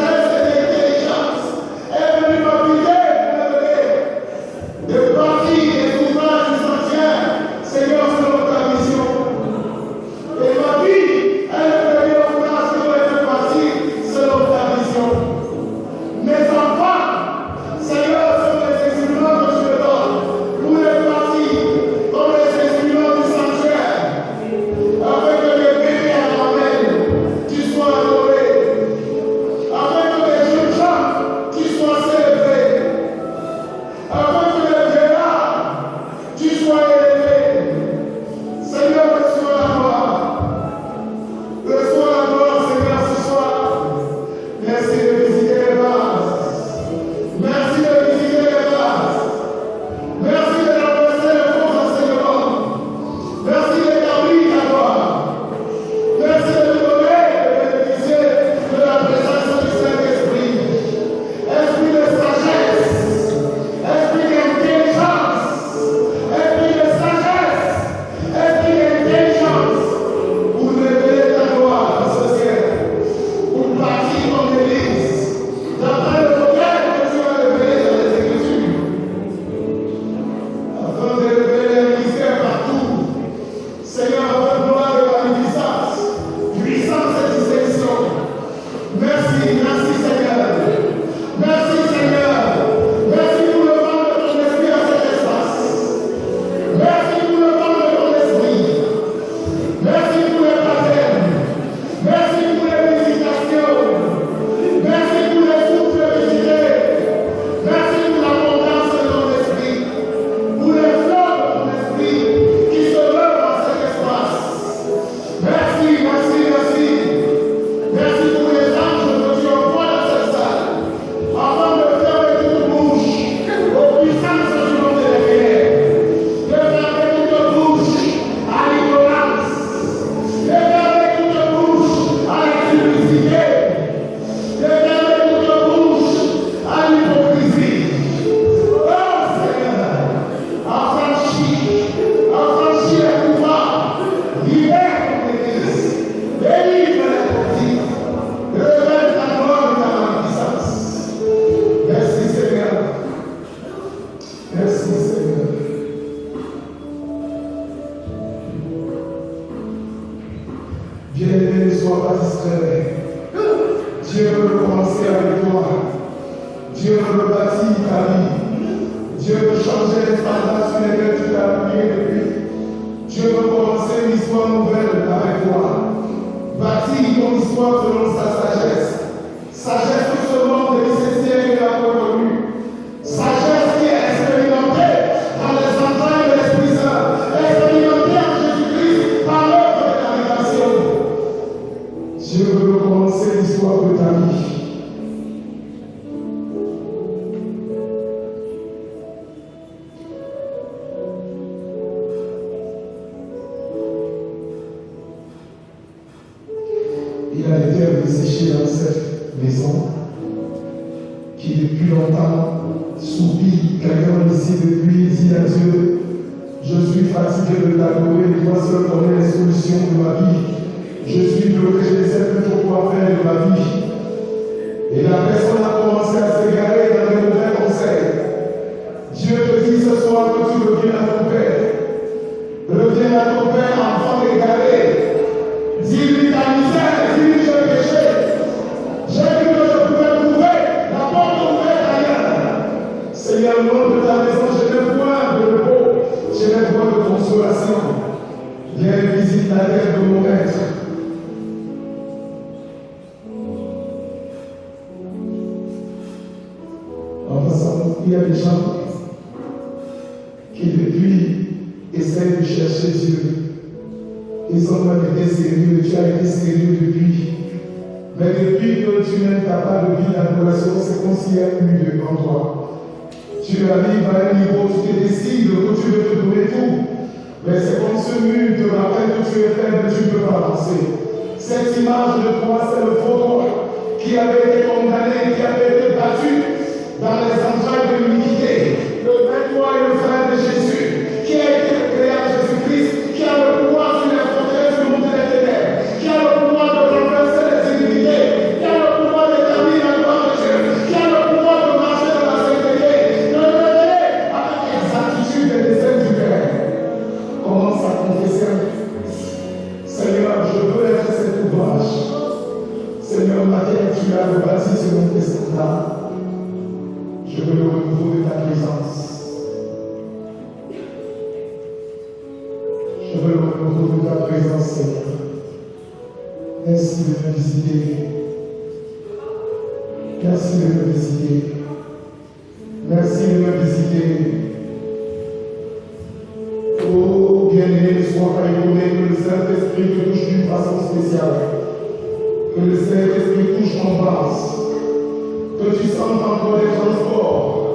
E: rebâtisserait. Dieu veut commencer avec toi. Dieu veut rebâtir ta vie. Dieu veut changer les standards sur lesquels tu t'es appuyé depuis. Dieu veut commencer une histoire nouvelle avec toi. Bâtir ton histoire selon sa sagesse. Sagesse que ce monde de ce siècle n'a pas connue. Sagesse qui est expérimentée dans les entrailles de l'Esprit Saint. Expérimentée en Jésus-Christ par l'œuvre de la rédemption. Dieu veut commencer l'histoire de ta vie. Il a des terres desséchées dans cette maison qui depuis longtemps soupire. Quelqu'un ici depuis dit à Dieu, je suis fatigué de t'adorer, toi seul connais les solutions de ma vie. Je suis bloqué, je ne sais plus trop quoi faire de ma vie. Et la personne a commencé à s'égarer dans les mauvais conseils. Dieu te dit ce soir que tu reviens à ton Père. Reviens à ton Père, enfant égaré. Dis-lui ta misère, dis-lui j'ai péché. J'ai vu que je pouvais trouver la porte ouverte ailleurs. Seigneur, au nom de ta maison, je n'ai point de repos, je n'ai point de consolation. Viens visiter la terre de mon maître. En passant, il y a des gens qui depuis essayent de chercher Dieu. Ils ont même été sérieux, tu as été sérieux depuis. Mais depuis que tu n'es pas de vie d'adoration, c'est comme s'il y a eu de en toi. Tu arrives à un niveau, tu te décides que tu veux te donner tout. Mais c'est comme ce mur te rappelle que tu es faible, tu ne peux pas avancer. Cette image de toi, c'est le faux toi qui avait été condamné, qui avait été battu dans les entrailles de l'iniquité. Le vrai toi est le frère de Jésus, qui a été créé à Jésus-Christ, qui a le pouvoir sur les frontières du monde des ténèbres, qui a le pouvoir de renverser les iniquités, qui a le pouvoir d'établir la gloire de Dieu, qui a le pouvoir de marcher dans la sainteté, de lever avec exactitude les desseins du Père. Commence à confesser. Seigneur, je veux être cet ouvrage. Seigneur, ma terre, tu l'as rebâti selon tes standards. Je veux le renouveau de ta présence. Je veux le renouveau de ta présence, Seigneur. Merci de me visiter. Merci de me visiter. Merci de me visiter. Oh, bien-aimé, ne sois pas étonné que le Saint-Esprit te touche d'une façon spéciale. Que le Saint-Esprit touche ton base. Que tu sens encore des transports.